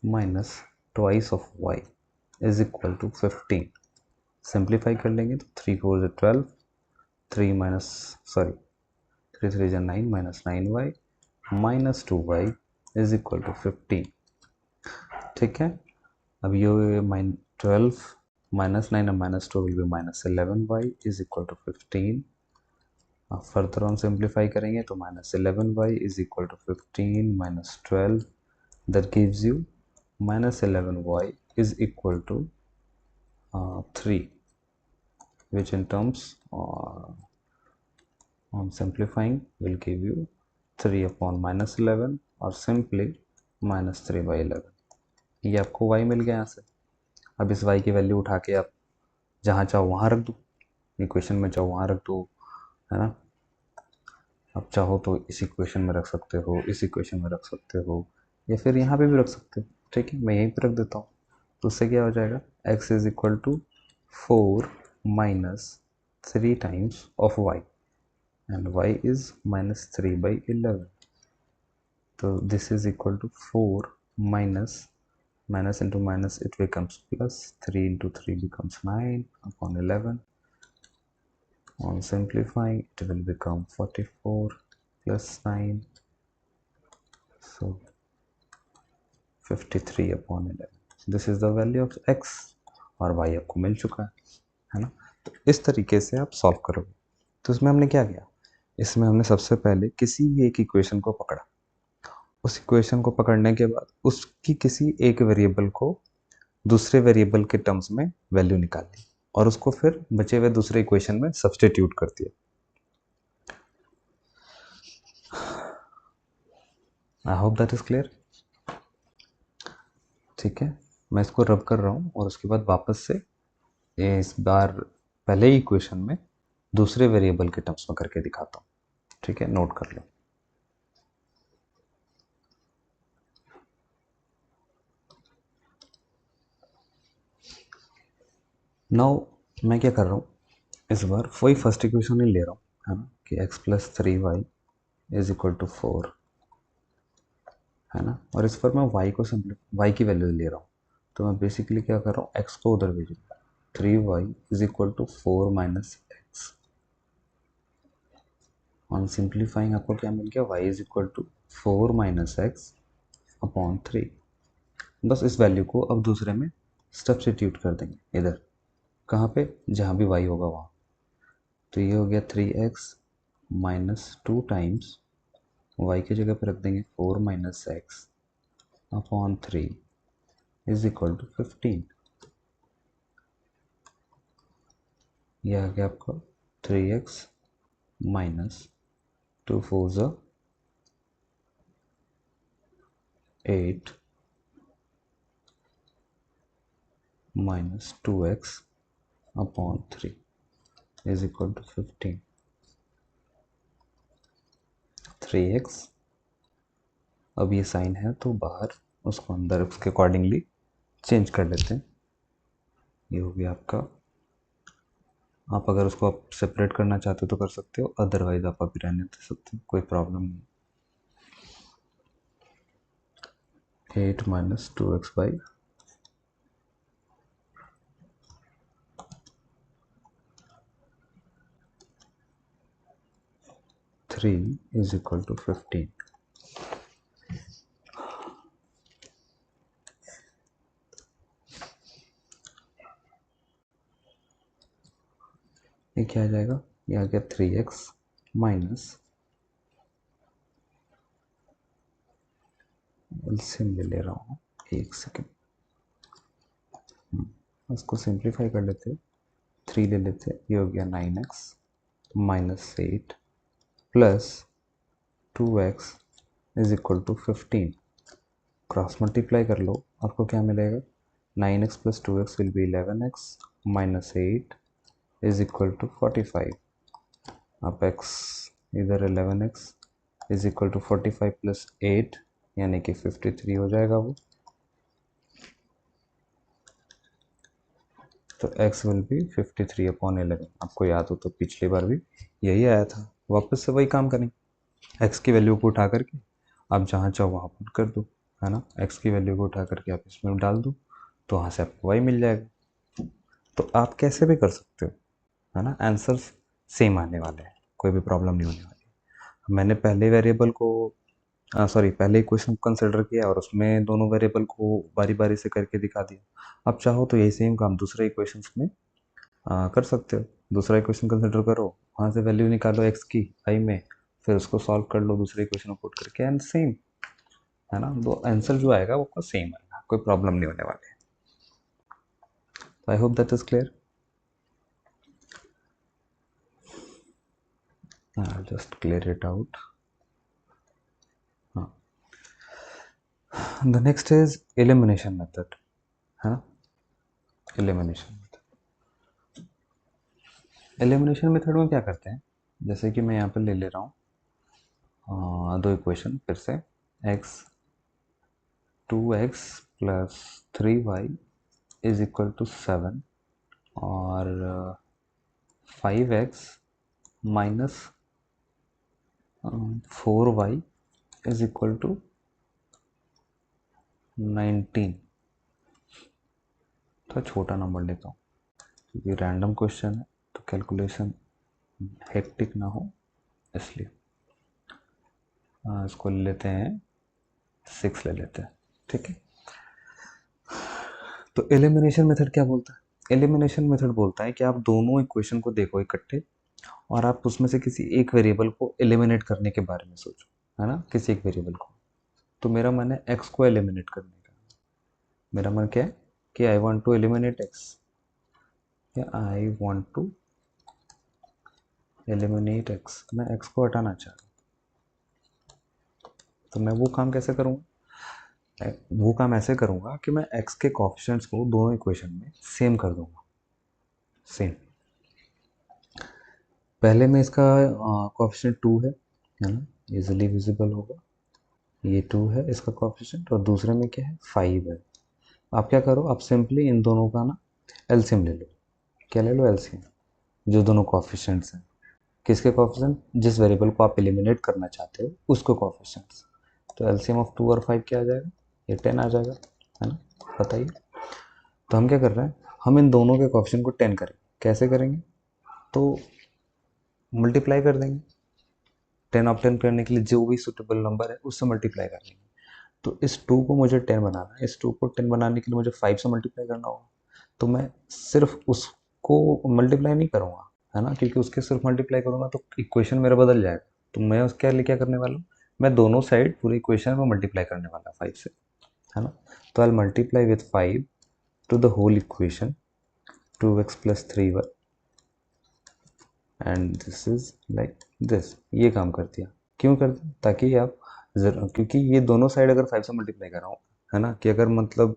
minus twice of y is equal to 15। Simplify कर लेंगे तो 3 4 is 12, 3 minus sorry 3 3 is 9 minus 9y minus 2y is equal to 15। ठीक है, अब ये 12 माइनस 9 और minus 2 will be minus 11y is equal to 15। अब फर्दर ऑन सिंप्लीफाई करेंगे तो minus 11y is equal to 15 minus 12, that gives you minus 11y is equal to 3, which in terms on simplifying will give you 3 upon minus 11 और simply minus 3 by 11। ये आपको y मिल गया यहाँ से। अब इस y की वैल्यू उठा के आप जहाँ चाहो वहाँ रख दो, इक्वेशन में चाहो वहाँ रख दो, है ना। अब चाहो तो इस इक्वेशन में रख सकते हो, इस इक्वेशन में रख सकते हो, या फिर यहाँ पे भी रख सकते हो। ठीक है, मैं यहीं पे रख देता हूँ। तो उससे क्या हो जाएगा, x is equal to 4 minus 3 times of y and y is minus 3 by 11. So this is equal to 4 minus minus into minus it becomes plus, 3 into 3 becomes 9 upon 11. On simplifying it will become 44 plus 9, so 53 upon 11. This is the value of x और y आपको मिल चुका है ना। तो इस तरीके से आप सॉल्व करोगे। तो इसमें हमने क्या किया, इसमें हमने सबसे पहले किसी भी एक इक्वेशन को पकड़ा, उस इक्वेशन को पकड़ने के बाद उसकी किसी एक वेरिएबल को दूसरे वेरिएबल के टर्म्स में वैल्यू निकाल ली और उसको फिर बचे हुए दूसरे इक्वेशन में सब्स्टिट्यूट कर दिया। आई होप दैट इज क्लियर। ठीक है, मैं इसको रब कर रहा हूँ और उसके बाद वापस से इस बार पहले ही इक्वेशन में दूसरे वेरिएबल के टर्म्स में करके दिखाता हूँ। ठीक है, नोट कर लो। नाउ मैं क्या कर रहा हूँ, इस बार वही फर्स्ट इक्वेशन ही ले रहा हूँ, है ना, कि x plus 3y is equal to 4, है ना। और इस पर मैं y की वैल्यू ले रहा हूँ। तो मैं बेसिकली क्या कर रहा हूँ, x को उधर भेजूंगा, 3y is equal to 4 minus x. On simplifying आपको क्या मिल गया, y is equal to 4 minus x upon 3। बस इस वैल्यू को अब दूसरे में सब्स्टिट्यूट कर देंगे इधर, कहाँ पे, जहाँ भी y होगा वहाँ। तो ये हो गया 3x माइनस 2 टाइम्स y की जगह पे रख देंगे 4 minus x upon 3 is equal to 15। यह आ गया आपका 3x माइनस 2 4 ज़ा 8 minus 2x upon 3 is equal to 15। 3x, अब ये साइन है तो बाहर उसको अंदर उसके अकॉर्डिंगली चेंज कर लेते हैं। ये हो गया आपका, आप अगर उसको आप सेपरेट करना चाहते हो तो कर सकते हो, अदरवाइज आप अभी रहने दे सकते हो, कोई प्रॉब्लम नहीं। 8 minus 2x by 3 is equal to 15। ये क्या आ जाएगा, ये आ गया 3x माइनस, एलसीएम ले रहा हूँ, एक सेकेंड, इसको सिंप्लीफाई कर लेते, 3 ले लेते, ये हो गया 9x minus 8 plus 2x is equal to 15। Cross multiply कर लो, आपको क्या मिलेगा, 9x plus 2x will be 11x minus 8 is equal to 45। आप x इधर 11x is equal to 45 plus 8 यानी कि 53 हो जाएगा वो। तो x विल बी 53 अपॉन 11। आपको याद हो तो पिछली बार भी यही आया था। वापस से वही काम करेंगे, x की वैल्यू को उठा करके आप जहाँ चाहो वहाँ पुट कर दो, है ना। x की वैल्यू को उठा करके आप इसमें डाल दो, तो वहाँ से आपको y मिल जाएगा। तो आप कैसे भी कर सकते हो, है ना। आंसर सेम आने वाले हैं, कोई भी प्रॉब्लम नहीं होने वाली। मैंने पहले वेरिएबल को सॉरी पहले इक्वेशन को कंसिडर किया और उसमें दोनों वेरिएबल को बारी बारी से करके दिखा दिया। आप चाहो तो यही सेम काम दूसरे इक्वेशंस में कर सकते हो। दूसरा इक्वेशन कंसिडर करो, वहाँ से वैल्यू निकालो एक्स की आई में, फिर उसको सॉल्व कर लो दूसरे इक्वेशन को पुट करके, एंड सेम, है ना। तो आंसर जो आएगा वो आपका सेम आएगा, कोई प्रॉब्लम नहीं होने वाली है। I hope that is clear. Just clear it out. हाँ, the next is elimination method, है ना। एलिमिनेशन एलिमिनेशन मेथड में क्या करते हैं, जैसे कि मैं यहाँ पर ले ले रहा हूँ दो इक्वेशन फिर से, x 2x plus 3y is equal to 7 और 5x minus 4y is equal to 19। तो छोटा नंबर लेता हूँ क्योंकि रैंडम क्वेश्चन है, तो कैलकुलेशन हेक्टिक ना हो इसलिए। इसको ले लेते हैं 6 ले लेते हैं, ठीक है। तो एलिमिनेशन मेथड क्या बोलता है, एलिमिनेशन मेथड बोलता है कि आप दोनों इक्वेशन को देखो इकट्ठे और आप उसमें से किसी एक वेरिएबल को एलिमिनेट करने के बारे में सोचो, है ना, किसी एक वेरिएबल को। तो मेरा मन है एक्स को एलिमिनेट करने का। मेरा मन क्या है कि I want to eliminate X, या I want to eliminate X, मैं एक्स को हटाना चाहता हूँ। तो मैं वो काम कैसे करूँगा, वो काम ऐसे करूँगा कि मैं एक्स के कोफिशिएंट्स को दोनों इक्वेशन में सेम कर दूंगा, सेम। पहले में इसका कोफिशिएंट 2 है ना, इजीली विजिबल होगा। ये 2 है इसका कोफिशिएंट और दूसरे में क्या है 5 है। आप क्या करो, आप सिंपली इन दोनों का ना एलसीएम ले लो। क्या ले लो, एलसीएम, जो दोनों कोफिशिएंट्स हैं। किसके कोफिशिएंट, जिस वेरिएबल को आप एलिमिनेट करना चाहते हो उसको कोफिशिएंट्स। तो एलसीएम ऑफ 2 और 5 क्या आ जाएगा, ये 10 आ जाएगा, है ना। बताइए, तो हम क्या कर रहे हैं, हम इन दोनों के कोफिशिएंट को 10 करेंगे। कैसे करेंगे, तो मल्टीप्लाई कर देंगे। 10 ऑप्टेन करने के लिए जो भी सुटेबल नंबर है उससे मल्टीप्लाई कर लेंगे। तो इस 2 को मुझे 10 बनाना है, इस 2 को 10 बनाने के लिए मुझे 5 से मल्टीप्लाई करना होगा। तो मैं सिर्फ उसको मल्टीप्लाई नहीं करूँगा, है ना, क्योंकि उसके सिर्फ मल्टीप्लाई करूँगा तो इक्वेशन मेरा बदल जाएगा। तो मैं उस क्या करने वाला हूँ, मैं दोनों साइड पूरे इक्वेशन में मल्टीप्लाई करने वाला 5 से, है ना। तो I multiply with 5 to the whole equation 2x plus 3y and this is like this. ये काम कर दिया, क्यों कर दिया, ताकि आप क्योंकि ये दोनों साइड अगर 5 से मल्टीप्लाई कर रहा हूँ, है ना, कि अगर मतलब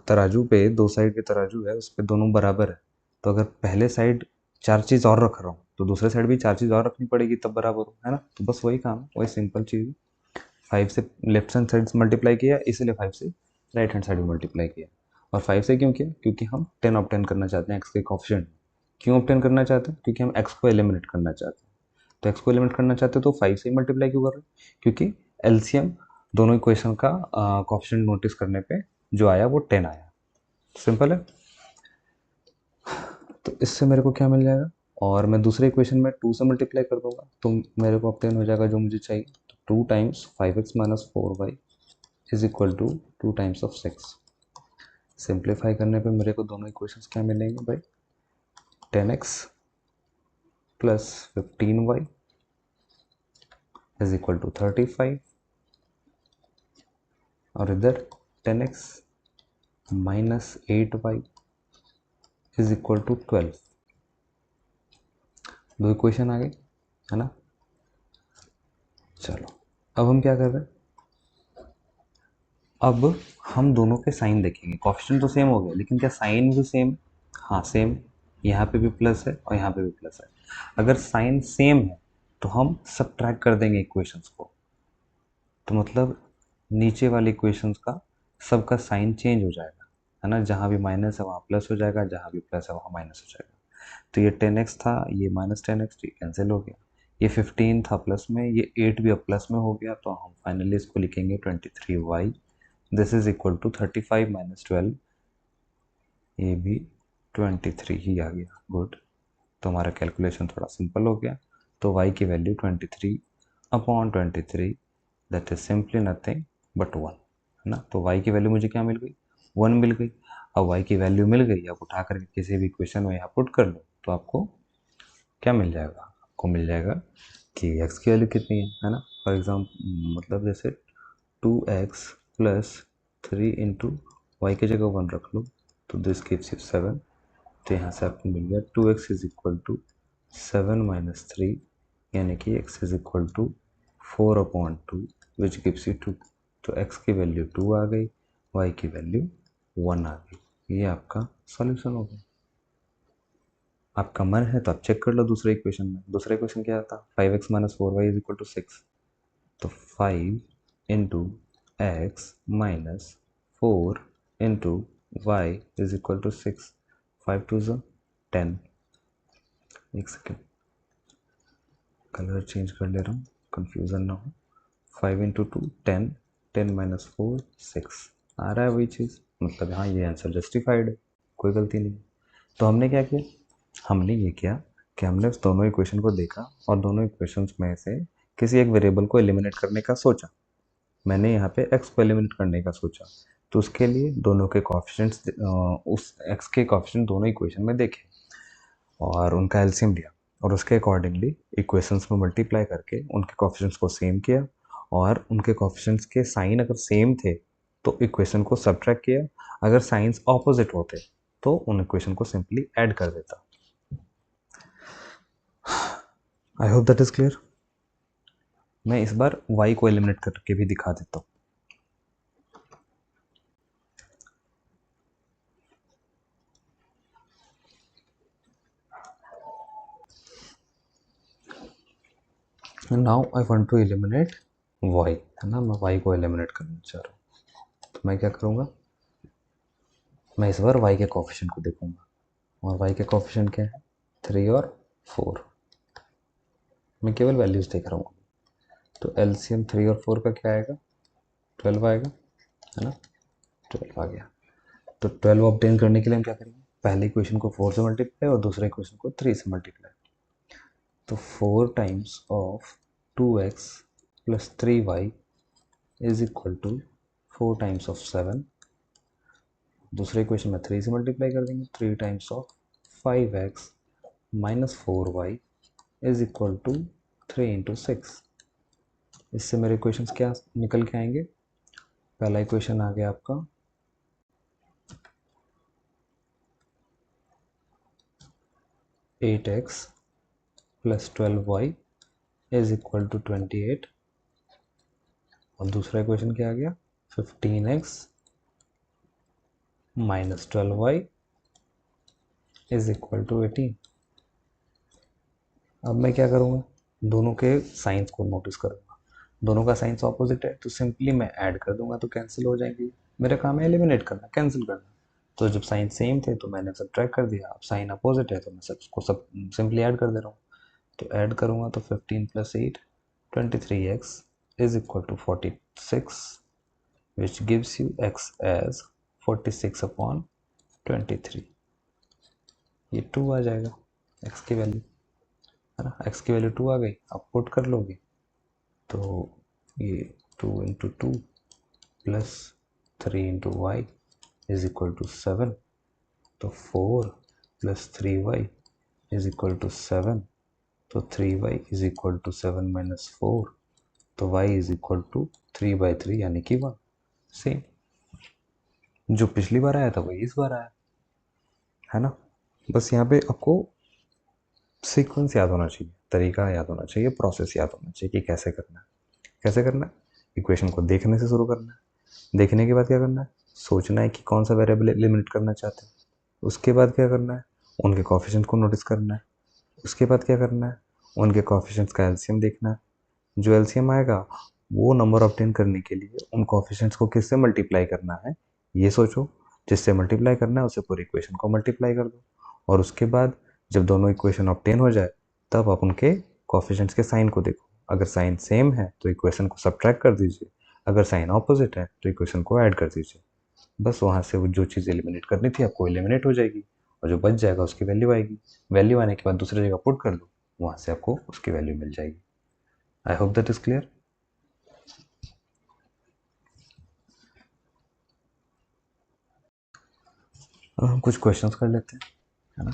तराजू पे दो साइड के तराजू है, उस पर दोनों बराबर है, तो अगर पहले साइड 4 चीज़ और रख रहा हूँ तो दूसरे साइड भी 4 चीज़ और रखनी पड़ेगी तब बराबर हो, है ना। तो बस वही काम है, वही सिंपल चीज़। 5 से लेफ्ट हैंड साइड मल्टीप्लाई किया, इसीलिए 5 से राइट हैंड साइड में मल्टीप्लाई किया। और 5 से क्यों किया, क्योंकि हम 10 ऑब्टेन करना चाहते हैं एक्स के कोफिशिएंट। क्यों ऑब्टेन करना चाहते हैं, क्योंकि हम एक्स को एलिमिनेट करना चाहते हैं। तो एक्स को एलिमिनेट करना चाहते हैं तो 5 से ही मल्टीप्लाई क्यों कर रहे हैं, क्योंकि एलसीएम दोनों इक्वेशन का कोफिशिएंट नोटिस करने पे जो आया वो 10 आया। सिंपल है। तो इससे मेरे को क्या मिल जाएगा, और मैं दूसरे इक्वेशन में 2 से मल्टीप्लाई कर दूंगा तो मेरे को ऑब्टेन हो जाएगा जो मुझे चाहिए। तो 2 times 5x minus 4y is equal to 2 times of 6। Simplify करने पे मेरे को दोनों इक्वेशंस क्या मिलेंगे भाई, 10x plus 15y is equal to 35 और इधर 10x minus 8y is equal to 12। दो इक्वेशन आ गई, है ना। चलो अब हम क्या कर रहे हैं, अब हम दोनों के साइन देखेंगे। कोफिशिएंट तो सेम हो गया, लेकिन क्या साइन भी सेम, हाँ सेम। यहाँ पे भी प्लस है और यहाँ पे भी प्लस है। अगर साइन सेम है तो हम सब्ट्रैक्ट कर देंगे इक्वेशंस को, तो मतलब नीचे वाले इक्वेशंस का सबका साइन चेंज हो जाएगा, है ना, जहाँ भी माइनस है वहाँ प्लस हो जाएगा, जहाँ भी प्लस है वहाँ माइनस हो जाएगा। तो ये 10x था, ये माइनस 10x कैंसिल हो गया, ये 15 था प्लस में, ये 8 भी अब प्लस में हो गया, तो हम फाइनली इसको लिखेंगे 23y, this is equal to 35 minus 12, ये भी 23 ही आ गया। गुड, तो हमारा कैलकुलेशन थोड़ा सिंपल हो गया। तो y की value 23 upon 23, that is simply nothing but 1, है ना। तो y की वैल्यू मुझे क्या मिल गई, 1 मिल गई। अब y की वैल्यू मिल गई, अब उठा करके किसी भी इक्वेशन में यहाँ पुट कर लो, तो आपको क्या मिल जाएगा, आपको मिल जाएगा कि x की वैल्यू कितनी है ना। फॉर एग्जाम्पल मतलब जैसे 2x प्लस 3 इंटू वाई की जगह 1 रख लो, तो दिस गिव्स यू 7। तो यहाँ से आपको मिल गया 2x is equal to 7 minus 3, यानी कि x is equal to 4 upon 2 which gives you 2। तो x की वैल्यू 2 आ गई, y की वैल्यू 1 आ गई। ये आपका सॉल्यूशन हो गया। आपका मन है तो आप चेक कर लो दूसरे इक्वेशन में। दूसरा इक्वेशन क्या था, 5x minus 4y is equal to 6। तो 5 into x minus 4 into y is equal to 6। 5 two ज़ो 10। एक सेकेंड, कलर चेंज कर ले रहा हूँ, कन्फ्यूज़न ना हो। 5 इंटू 2 10, 10 माइनस 4 6 आ रहा है वही चीज़, मतलब हाँ ये आंसर जस्टिफाइड है, कोई गलती नहीं। तो हमने क्या किया, हमने ये किया कि हमने उस दोनों इक्वेशन को देखा और दोनों इक्वेशंस में से किसी एक वेरिएबल को एलिमिनेट करने का सोचा। मैंने यहाँ पे x को एलिमिनेट करने का सोचा, तो उसके लिए दोनों के कोएफिशिएंट्स, उस x के कोएफिशिएंट दोनों इक्वेशन में देखे और उनका एलसीएम लिया, और उसके अकॉर्डिंगली इक्वेशंस में मल्टीप्लाई करके उनके कोएफिशिएंट्स को सेम किया, और उनके कोएफिशिएंट्स के साइन अगर सेम थे तो इक्वेशन को सब्ट्रैक्ट किया, अगर साइंस ऑपोजिट होते तो उन इक्वेशन को सिंपली ऐड कर देता। आई होप दैट इज क्लियर। मैं इस बार y को एलिमिनेट करके भी दिखा देता हूँ। Now I want to eliminate y, है ना, मैं y को एलिमिनेट करना चाह रहा हूँ। तो मैं क्या करूँगा, मैं इस बार y के कोएफिशिएंट को देखूंगा, और y के कोएफिशिएंट क्या है, 3 और 4। मैं केवल वैल्यूज देख रहा हूँ। तो एलसीएम 3 और 4 का क्या आएगा, 12 आएगा, है ना, 12 आ गया। तो 12 ऑब्टेन करने के लिए हम क्या करेंगे, पहले इक्वेशन को 4 से मल्टीप्लाई और दूसरे इक्वेशन को 3 से मल्टीप्लाई। तो 4 times of 2x plus 3y is equal to 4 times of 7। दूसरे इक्वेशन में 3 से मल्टीप्लाई कर देंगे, 3 times of 5x minus 4y is equal to 3 into 6। इससे मेरे इक्वेशंस क्या निकल के आएंगे, पहला इक्वेशन आ गया आपका 8x plus 12y is equal to 28, और दूसरा इक्वेशन क्या आ गया 15x minus 12y is equal to 18। अब मैं क्या करूँगा, दोनों के साइंस को नोटिस करूँगा, दोनों का साइंस ऑपोजिट है तो सिंपली मैं ऐड कर दूंगा तो कैंसिल हो जाएंगे। मेरा काम है एलिमिनेट करना, कैंसिल करना। तो जब साइन सेम थे तो मैंने सब्ट्रैक्ट कर दिया, अब साइन अपोजिट है तो मैं सबको सब सिंपली ऐड कर दे रहा हूँ। तो ऐड करूँगा तो 15 plus 8 23x is equal to 46, which gives you x as 46 upon 23। ये 2 आ जाएगा x की वैल्यू, है ना, x की वैल्यू 2 आ गई। आप पुट कर लोगे तो ये 2 into 2 plus 3 into y is equal to 7। तो 4 plus 3y is equal to 7। तो 3y is equal to 7 minus 4। तो y इज इक्वल टू 3/3 यानी कि 1। सेम जो पिछली बार आया था वही इस बार आया, है ना। बस यहाँ पे आपको सीक्वेंस याद होना चाहिए, तरीका याद होना चाहिए, प्रोसेस याद होना चाहिए कि कैसे करना है। कैसे करना है, इक्वेशन को देखने से शुरू करना है, देखने के बाद क्या करना है, सोचना है कि कौन सा वेरिएबल एलिमिनेट करना चाहते हैं। उसके बाद क्या करना है, उनके कोएफिशिएंट को नोटिस करना है। उसके बाद क्या करना है, उनके कोएफिशिएंट्स का एलसीएम देखना है। जो एलसीएम आएगा वो नंबर ऑब्टेन करने के लिए उन कोएफिशिएंट्स को किससे मल्टीप्लाई करना है ये सोचो। जिससे मल्टीप्लाई करना है उसे पूरी इक्वेशन को मल्टीप्लाई कर दो, और उसके बाद जब दोनों इक्वेशन ऑब्टेन हो जाए तब आप उनके कोएफिशिएंट्स के साइन को देखो। अगर साइन सेम है तो इक्वेशन को सब्ट्रैक्ट कर दीजिए, अगर साइन ऑपोजिट है तो इक्वेशन को ऐड कर दीजिए। बस वहाँ से वो जो चीज़ एलिमिनेट करनी थी आपको एलिमिनेट हो जाएगी, और जो बच जाएगा उसकी वैल्यू आएगी। वैल्यू आने के बाद दूसरी जगह पुट कर दो, वहाँ से आपको उसकी वैल्यू मिल जाएगी। आई होप दैट इज क्लियर। अब हम कुछ क्वेश्चंस कर लेते हैं, है ना।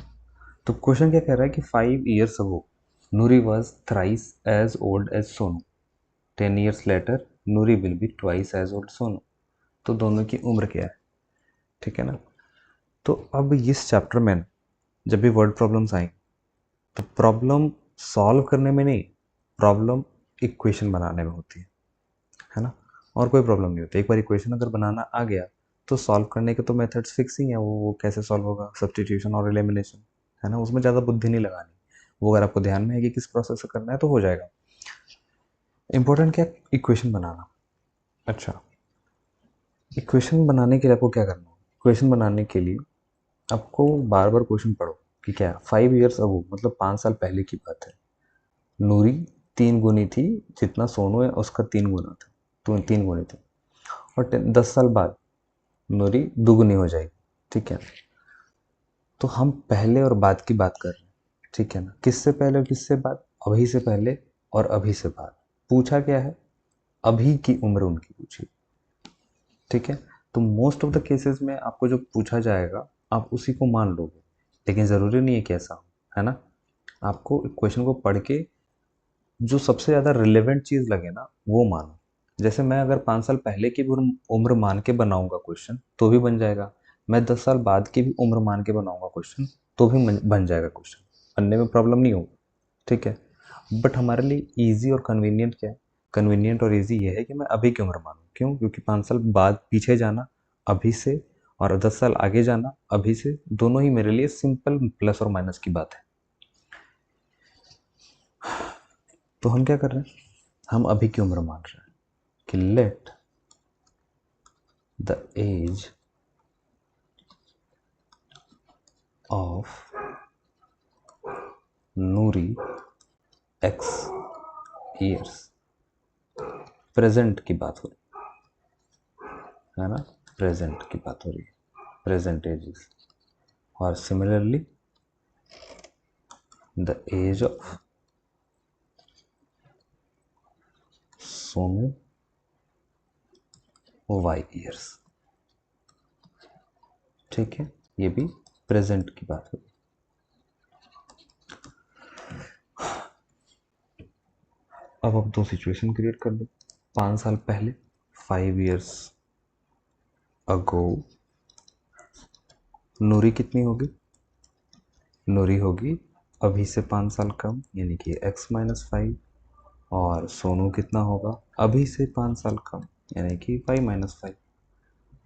तो क्वेश्चन क्या कह रहा है कि 5 years ago Noori was thrice as old as Sonu, 10 years later Noori will be twice as old as. तो दोनों की उम्र क्या है, ठीक है ना। तो अब इस चैप्टर में जब भी वर्ड प्रॉब्लम्स आएंगे तो प्रॉब्लम सॉल्व करने में नहीं, प्रॉब्लम इक्वेशन बनाने में होती है ना। और कोई प्रॉब्लम नहीं होती। एक बार इक्वेशन अगर बनाना आ गया तो सॉल्व करने के तो मेथड्स फिक्स ही हैं। वो कैसे सॉल्व होगा, सब्स्टिट्यूशन और एलिमिनेशन, है ना। उसमें ज़्यादा बुद्धि नहीं लगानी। वो अगर आपको ध्यान में है कि किस प्रोसेस से करना है तो हो जाएगा। इंपॉर्टेंट क्या है, इक्वेशन बनाना। अच्छा, इक्वेशन बनाने के लिए आपको क्या करना है, इक्वेशन बनाने के लिए आपको बार बार क्वेश्चन पढ़ो कि क्या 5 years अगो मतलब 5 साल पहले की बात है। नूरी 3 गुनी थी जितना सोनू है उसका 3 गुना था, तो 3 गुनी थी। और 10 साल बाद नूरी दुगुनी हो जाएगी, ठीक है। तो हम पहले और बाद की बात कर रहे हैं, ठीक है ना। किससे पहले और किससे बाद, अभी से पहले और अभी से बाद। पूछा क्या है, अभी की उम्र उनकी पूछी, ठीक है। तो मोस्ट ऑफ द केसेस में आपको जो पूछा जाएगा आप उसी को मान लोगे, लेकिन ज़रूरी नहीं है कि ऐसा हो, है ना। आपको क्वेश्चन को पढ़ के जो सबसे ज़्यादा रिलेवेंट चीज़ लगे ना वो मानो। जैसे मैं अगर 5 साल पहले की भी उम्र मान के बनाऊंगा क्वेश्चन तो भी बन जाएगा। मैं 10 साल बाद की भी उम्र मान के बनाऊंगा क्वेश्चन तो भी बन जाएगा क्वेश्चन, बनने में प्रॉब्लम नहीं होगी, ठीक है। बट हमारे लिए ईजी और कन्वीनियंट क्या है, कन्वीनियंट और ईजी ये है कि मैं अभी की उम्र मानूँ। क्यों, क्योंकि 5 साल बाद पीछे जाना अभी से और 10 साल आगे जाना अभी से, दोनों ही मेरे लिए सिंपल प्लस और माइनस की बात है। तो हम क्या कर रहे हैं, हम अभी की उम्र मान रहे हैं कि let the age of Noori x years, present की बात हो रही है ना, प्रेजेंट की बात हो रही है, प्रेजेंट एजेस। और similarly the age of Sonu y years, ठीक है। ये भी प्रेजेंट की बात हो रही है। अब आप दो सिचुएशन क्रिएट कर दो। 5 साल पहले, 5 years अगो, नूरी कितनी होगी, नूरी होगी अभी से 5 साल कम यानी कि x-5, और सोनू कितना होगा अभी से 5 साल कम यानी कि y-5,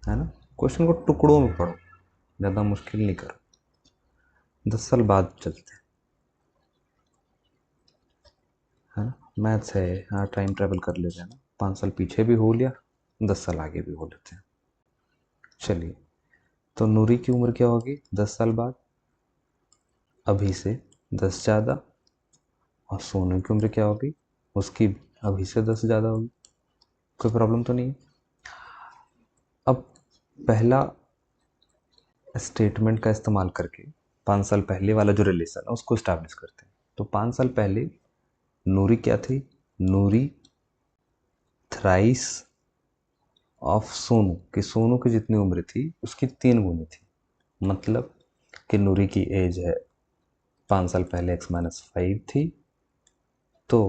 है ना। क्वेश्चन को टुकड़ों में पढ़ो, ज़्यादा मुश्किल नहीं करो। 10 साल बाद चलते हैं ना, मैथ्स है, हाँ टाइम ट्रेवल कर लेते हैं ना। 5 साल पीछे भी हो लिया, 10 साल आगे भी हो लेते हैं। चलिए, तो नूरी की उम्र क्या होगी 10 साल बाद, अभी से 10 ज़्यादा, और सोनू की उम्र क्या होगी, उसकी अभी से 10 ज़्यादा होगी। कोई प्रॉब्लम तो नहीं है। अब पहला स्टेटमेंट का इस्तेमाल करके 5 साल पहले वाला जो रिलेशन है उसको इस्टेब्लिश करते हैं। तो 5 साल पहले नूरी क्या थी, नूरी थ्राइस ऑफ सोनू, कि सोनू की जितनी उम्र थी उसकी 3 गुनी थी। मतलब कि नूरी की एज है 5 साल पहले x-5 थी, तो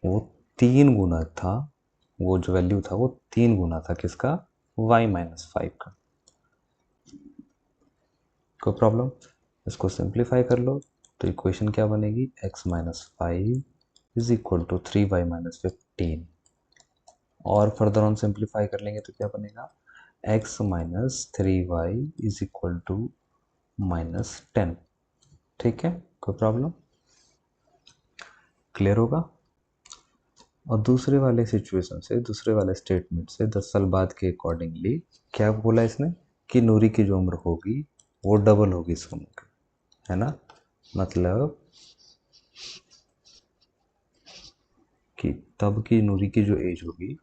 वो 3 गुना था, वो जो वैल्यू था वो 3 गुना था किसका, y-5 का। कोई प्रॉब्लम, इसको सिंप्लीफाई कर लो तो इक्वेशन क्या बनेगी, x-5 is equal to 3y-15। और फर्दर ऑन सिंप्लीफाई कर लेंगे तो क्या बनेगा, x-3y इज इक्वल टू -10। ठीक है, कोई प्रॉब्लम। क्लियर होगा। और दूसरे वाले सिचुएशन से, दूसरे वाले स्टेटमेंट से 10 साल बाद के अकॉर्डिंगली क्या बोला इसने कि नूरी की जो उम्र होगी वो डबल होगी सोनू की, है ना। मतलब कि तब की नूरी की जो एज होगी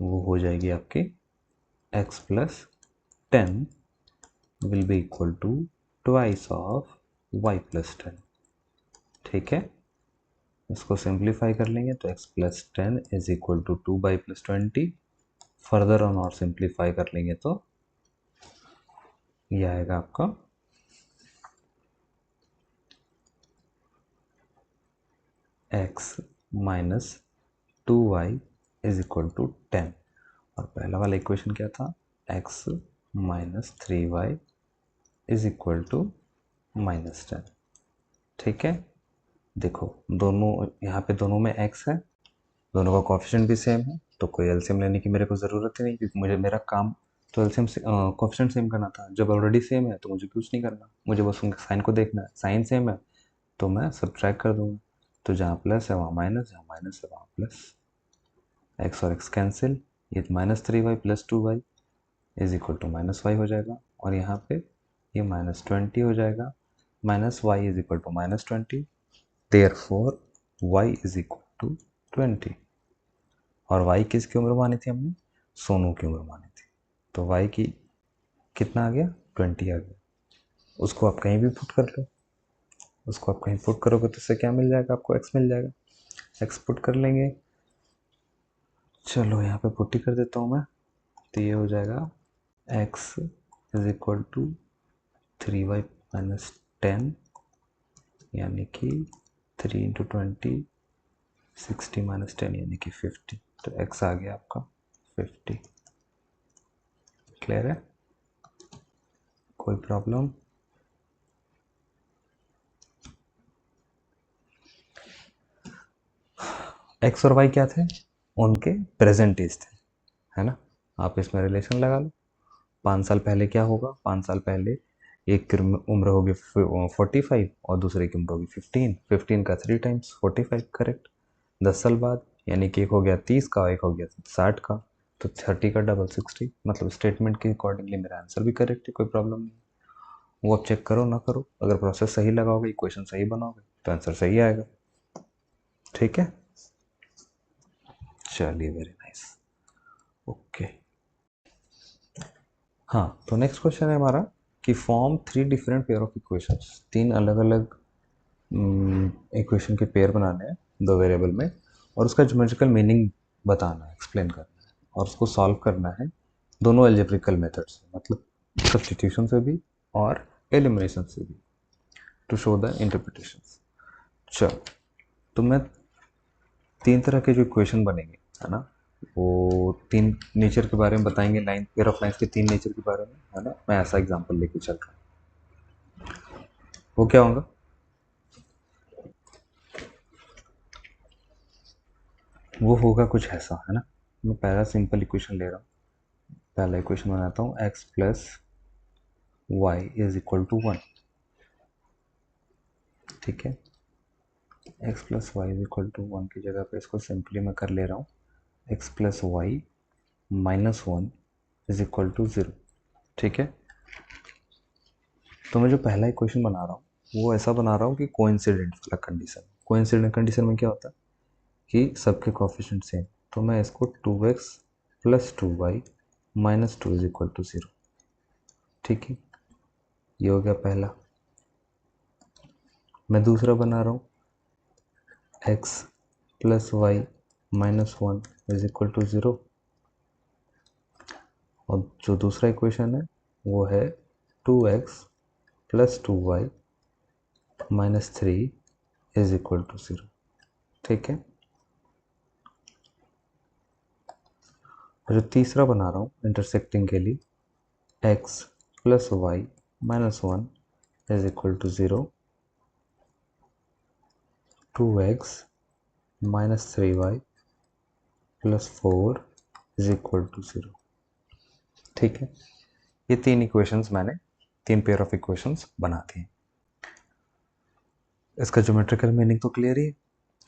वो हो जाएगी आपकी x plus 10 will be equal to twice of y plus 10। ठीक है, इसको सिंप्लीफाई कर लेंगे तो x plus 10 is equal to 2y plus 20। Further on और सिंप्लीफाई कर लेंगे तो ये आएगा आपका x minus 2y is equal to 10। और पहला वाला इक्वेशन क्या था, x minus 3y is equal to minus 10। ठीक है, देखो दोनों यहाँ पे दोनों में x है, दोनों का कोफिशिएंट भी सेम है, तो कोई एलसीएम लेने की मेरे को ज़रूरत ही नहीं, क्योंकि मुझे मेरा काम तो एलसीएम से कोफिशिएंट सेम करना था। जब ऑलरेडी सेम है तो मुझे कुछ नहीं करना, मुझे बस उनके साइन को देखना है। साइन सेम है तो मैं सब्ट्रैक्ट कर दूंगा, तो जहाँ प्लस है वहाँ माइनस, जहाँ माइनस है वहाँ प्लस। एक्स और एक्स कैंसिल, ये minus 3y plus 2y is equal to minus y हो जाएगा। और यहाँ पे ये माइनस 20 हो जाएगा, minus y is equal to minus 20, therefore y is equal to 20। और y किसकी उम्र मानी थी हमने, सोनू की उम्र मानी थी, तो y की कितना आ गया, 20 आ गया। उसको आप कहीं भी पुट कर लो, उसको आप कहीं पुट करोगे तो इससे क्या मिल जाएगा, आपको x मिल जाएगा। x पुट कर लेंगे, चलो यहाँ पे पुट ही कर देता हूँ मैं, तो ये हो जाएगा x is equal to 3y minus 10, यानी कि 3 इंटू 20 60 माइनस 10 यानी कि 50, तो x आ गया आपका 50। क्लियर है, कोई प्रॉब्लम। x और y क्या थे, उनके प्रेजेंट एज थे, है ना। आप इसमें रिलेशन लगा लो, 5 साल पहले क्या होगा, 5 साल पहले एक की उम्र होगी 45 और दूसरे की उम्र होगी 15, 15 का 3 टाइम्स 45, करेक्ट। 10 साल बाद यानी कि एक हो गया 30 का, एक हो गया 60 का, तो 30 का डबल 60, मतलब स्टेटमेंट के अकॉर्डिंगली मेरा आंसर भी करेक्ट है, कोई प्रॉब्लम नहीं। वो आप चेक करो ना करो, अगर प्रोसेस सही लगाओगे, इक्वेशन सही बनाओगे तो आंसर सही आएगा। ठीक है, चलिए, वेरी नाइस, ओके। हाँ, तो नेक्स्ट क्वेश्चन है हमारा कि form 3 different pair of equations, 3 अलग अलग इक्वेशन के पेयर बनाने हैं 2 वेरिएबल में, और उसका ज्योमेट्रिकल मीनिंग बताना है, एक्सप्लेन करना है, और उसको सॉल्व करना है दोनों एल्जेब्रिकल मेथड से, मतलब सब्स्टिट्यूशन से भी और एलिमिनेशन से भी, टू शो द इंटरप्रिटेशंस। चलो, तो मैं 3 तरह के जो इक्वेशन बनेंगे, है ना, वो 3 नेचर के बारे में बताएंगे, लाइन पेयर ऑफ लाइन्स के 3 नेचर के बारे में, है ना। मैं ऐसा एग्जांपल लेके चल रहा हूँ, वो क्या होगा, वो होगा कुछ ऐसा, है ना। मैं पहला सिंपल इक्वेशन ले रहा हूँ, पहला इक्वेशन बनाता हूँ, x plus y is equal to 1। ठीक है, x plus y is equal to 1 की जगह पे इसको सिंपली मैं कर ले रहा हूँ x plus y minus 1 is equal to 0। ठीक है, तो मैं जो पहला इक्वेशन बना रहा हूँ वो ऐसा बना रहा हूँ कि कोइंसिडेंट वाला कंडीशन। कोइंसिडेंट कंडीशन में क्या होता है कि सबके कोफिशिएंट सेम, तो मैं इसको 2x plus 2y minus 2 is equal to 0। ठीक है, ये हो गया पहला। मैं दूसरा बना रहा हूँ x plus y minus 1 is equal to 0, और जो दूसरा इक्वेशन है वो है 2x plus 2y minus 3 is equal to 0। ठीक है, और जो तीसरा बना रहा हूँ इंटरसेक्टिंग के लिए, x plus y minus 1 is equal to 0, 2x minus 3y plus 4 is equal to 0। ठीक है, ये 3 इक्वेशंस मैंने 3 पेयर ऑफ इक्वेशंस बना दिए। इसका ज्योमेट्रिकल मीनिंग तो क्लियर ही है,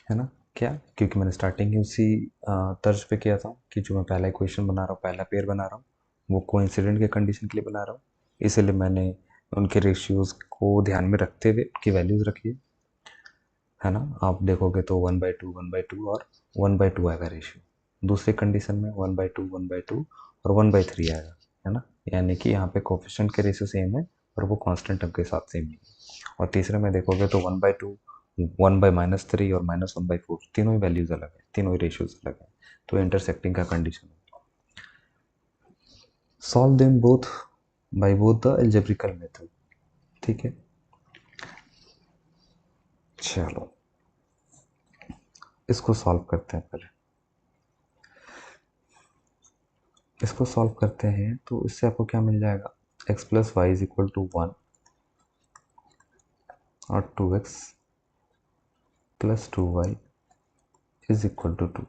है ना। क्या, क्योंकि मैंने स्टार्टिंग ही उसी तर्ज पे किया था कि जो मैं पहला इक्वेशन बना रहा हूँ, पहला पेयर बना रहा हूँ, वो कोइंसिडेंट के कंडीशन के लिए बना रहा हूँ, इसलिए मैंने उनके रेशियोज को ध्यान में रखते हुए उनकी वैल्यूज रखी है ना। आप देखोगे तो 1/2 और 1/2 आएगा रेशियो। दूसरी कंडीशन में 1/2 और 1/3 आएगा, है ना। यानी कि यहाँ पे कोफिशिएंट के रेशियो सेम है और वो कांस्टेंट टर्म के साथ सेम है। और तीसरे में देखोगे तो 1/2, 1/-3 और -1/4, तीनों ही वैल्यूज अलग है, तीनों ही रेशियोज अलग है, तो इंटरसेक्टिंग का कंडीशन है। Solve them both by both the algebraical method. ठीक है, चलो इसको सॉल्व करते हैं पहले। इसको सॉल्व करते हैं तो इससे आपको क्या मिल जाएगा, x plus y is equal to 1 और 2x plus 2y is equal to 2।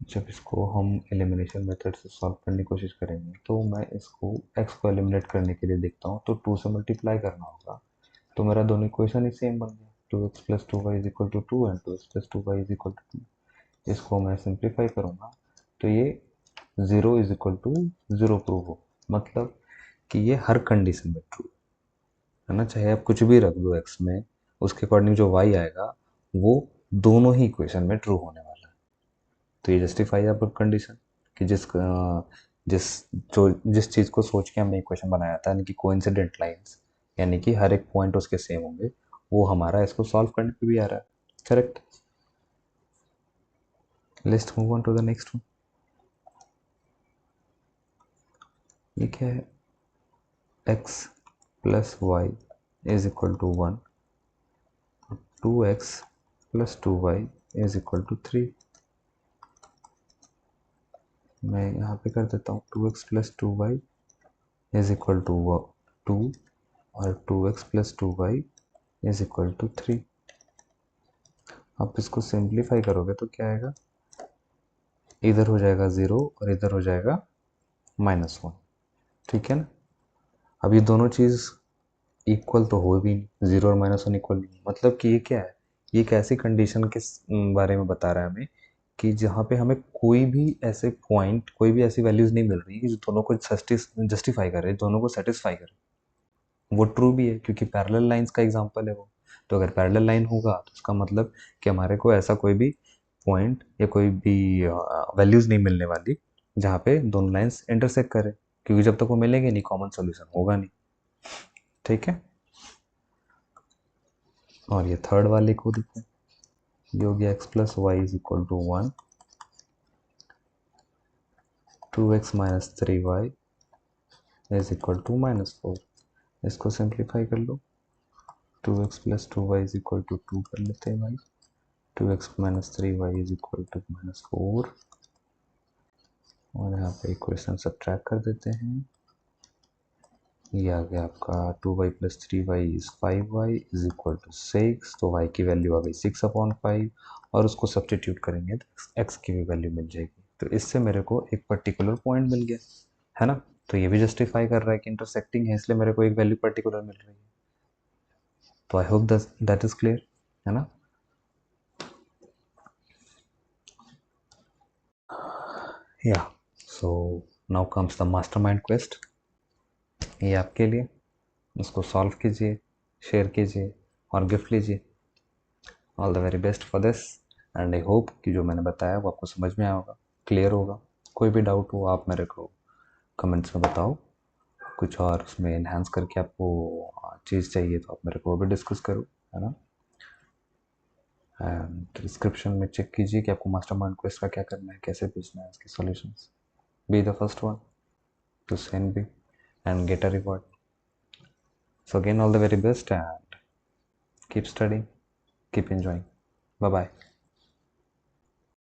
जब इसको हम एलिमिनेशन मेथड से सॉल्व करने की कोशिश करेंगे तो मैं इसको x को एलिमिनेट करने के लिए देखता हूँ, तो 2 से मल्टीप्लाई करना होगा, तो मेरा दोनों इक्वेशन ही सेम बन गया, 2x plus 2y is equal to 2 and 2x plus 2y is equal to 2। इसको मैं सिंप्लीफाई करूँगा तो ये 0 इज इक्वल टू 0 प्रूव हो, मतलब कि ये हर कंडीशन में ट्रू है ना। चाहे आप कुछ भी रख दो x में, उसके अकॉर्डिंग जो y आएगा वो दोनों ही इक्वेशन में ट्रू होने वाला है। तो ये जस्टिफाई है आपका कंडीशन कि जिस जिस चीज़ को सोच के हमने इक्वेशन बनाया था, यानी कि कोइंसिडेंट लाइंस, यानी कि हर एक पॉइंट उसके सेम होंगे, वो हमारा इसको सॉल्व करने पे भी आ रहा है। Correct. Let's move on to the next one. ये क्या है, x plus y is equal to 1, 2x plus 2y is equal to 3। मैं यहाँ पे कर देता हूँ 2x plus 2y is equal to 2 और 2x plus 2y is equal to 3। आप इसको सिंप्लीफाई करोगे तो क्या आएगा, इधर हो जाएगा 0 और इधर हो जाएगा -1। ठीक है ना। अब ये दोनों चीज़ इक्वल तो हो भी नहीं, 0 और -1 इक्वल नहीं, मतलब कि ये क्या है, ये एक ऐसी कंडीशन के बारे में बता रहा है हमें कि जहाँ पे हमें कोई भी ऐसे पॉइंट, कोई भी ऐसी वैल्यूज नहीं मिल रही कि जो दोनों को जस्टिफाई करे, दोनों को सेटिस्फाई करे। वो ट्रू भी है क्योंकि पैरेलल लाइंस का एग्जांपल है वो। तो अगर पैरेलल लाइन होगा तो उसका मतलब कि हमारे को ऐसा कोई भी पॉइंट या कोई भी वैल्यूज नहीं मिलने वाली जहाँ पे दोनों लाइंस इंटरसेक्ट करे, क्योंकि जब तक वो मिलेंगे नहीं कॉमन सॉल्यूशन होगा नहीं। ठीक है, और ये थर्ड वाले को देखो, ये हो गया x plus y is equal to 1, 2x minus 3y is equal to -4। इसको सिंप्लीफाई कर लो, 2x plus 2y is equal to 2 कर लेते हैं भाई, 2x minus 3y is equal to -4, और यहाँ पे इक्वेशन सब्ट्रैक्ट कर देते हैं। ये आ गया आपका 2y plus 3y is 5y is equal to 6, तो y की वैल्यू आ गई 6/5, और उसको सब्सटीट्यूट करेंगे तो x की भी वैल्यू मिल जाएगी। तो इससे मेरे को एक पर्टिकुलर पॉइंट मिल गया, है ना। तो ये भी जस्टिफाई कर रहा है कि इंटरसेक्टिंग है, इसलिए मेरे को एक वैल्यू पर्टिकुलर मिल रही है। तो आई होप दैट इज क्लियर, है ना। या so now comes the mastermind quest. ये आपके लिए, इसको सॉल्व कीजिए, शेयर कीजिए और गिफ्ट लीजिए। All the very best for this, and I hope कि जो मैंने बताया वो आपको समझ में आया होगा, क्लियर होगा। कोई भी डाउट हो आप मेरे को कमेंट्स में बताओ, कुछ और उसमें इन्हांस करके आपको चीज़ चाहिए तो आप मेरे को वो भी डिस्कस करो, है ना। एंड डिस्क्रिप्शन में चेक कीजिए कि आपको मास्टरमाइंड क्वेस्ट का क्या करना है, कैसे भेजना है इसके solutions. Be the first one to send be and get a reward. So again, all the very best and keep studying, keep enjoying. Bye bye.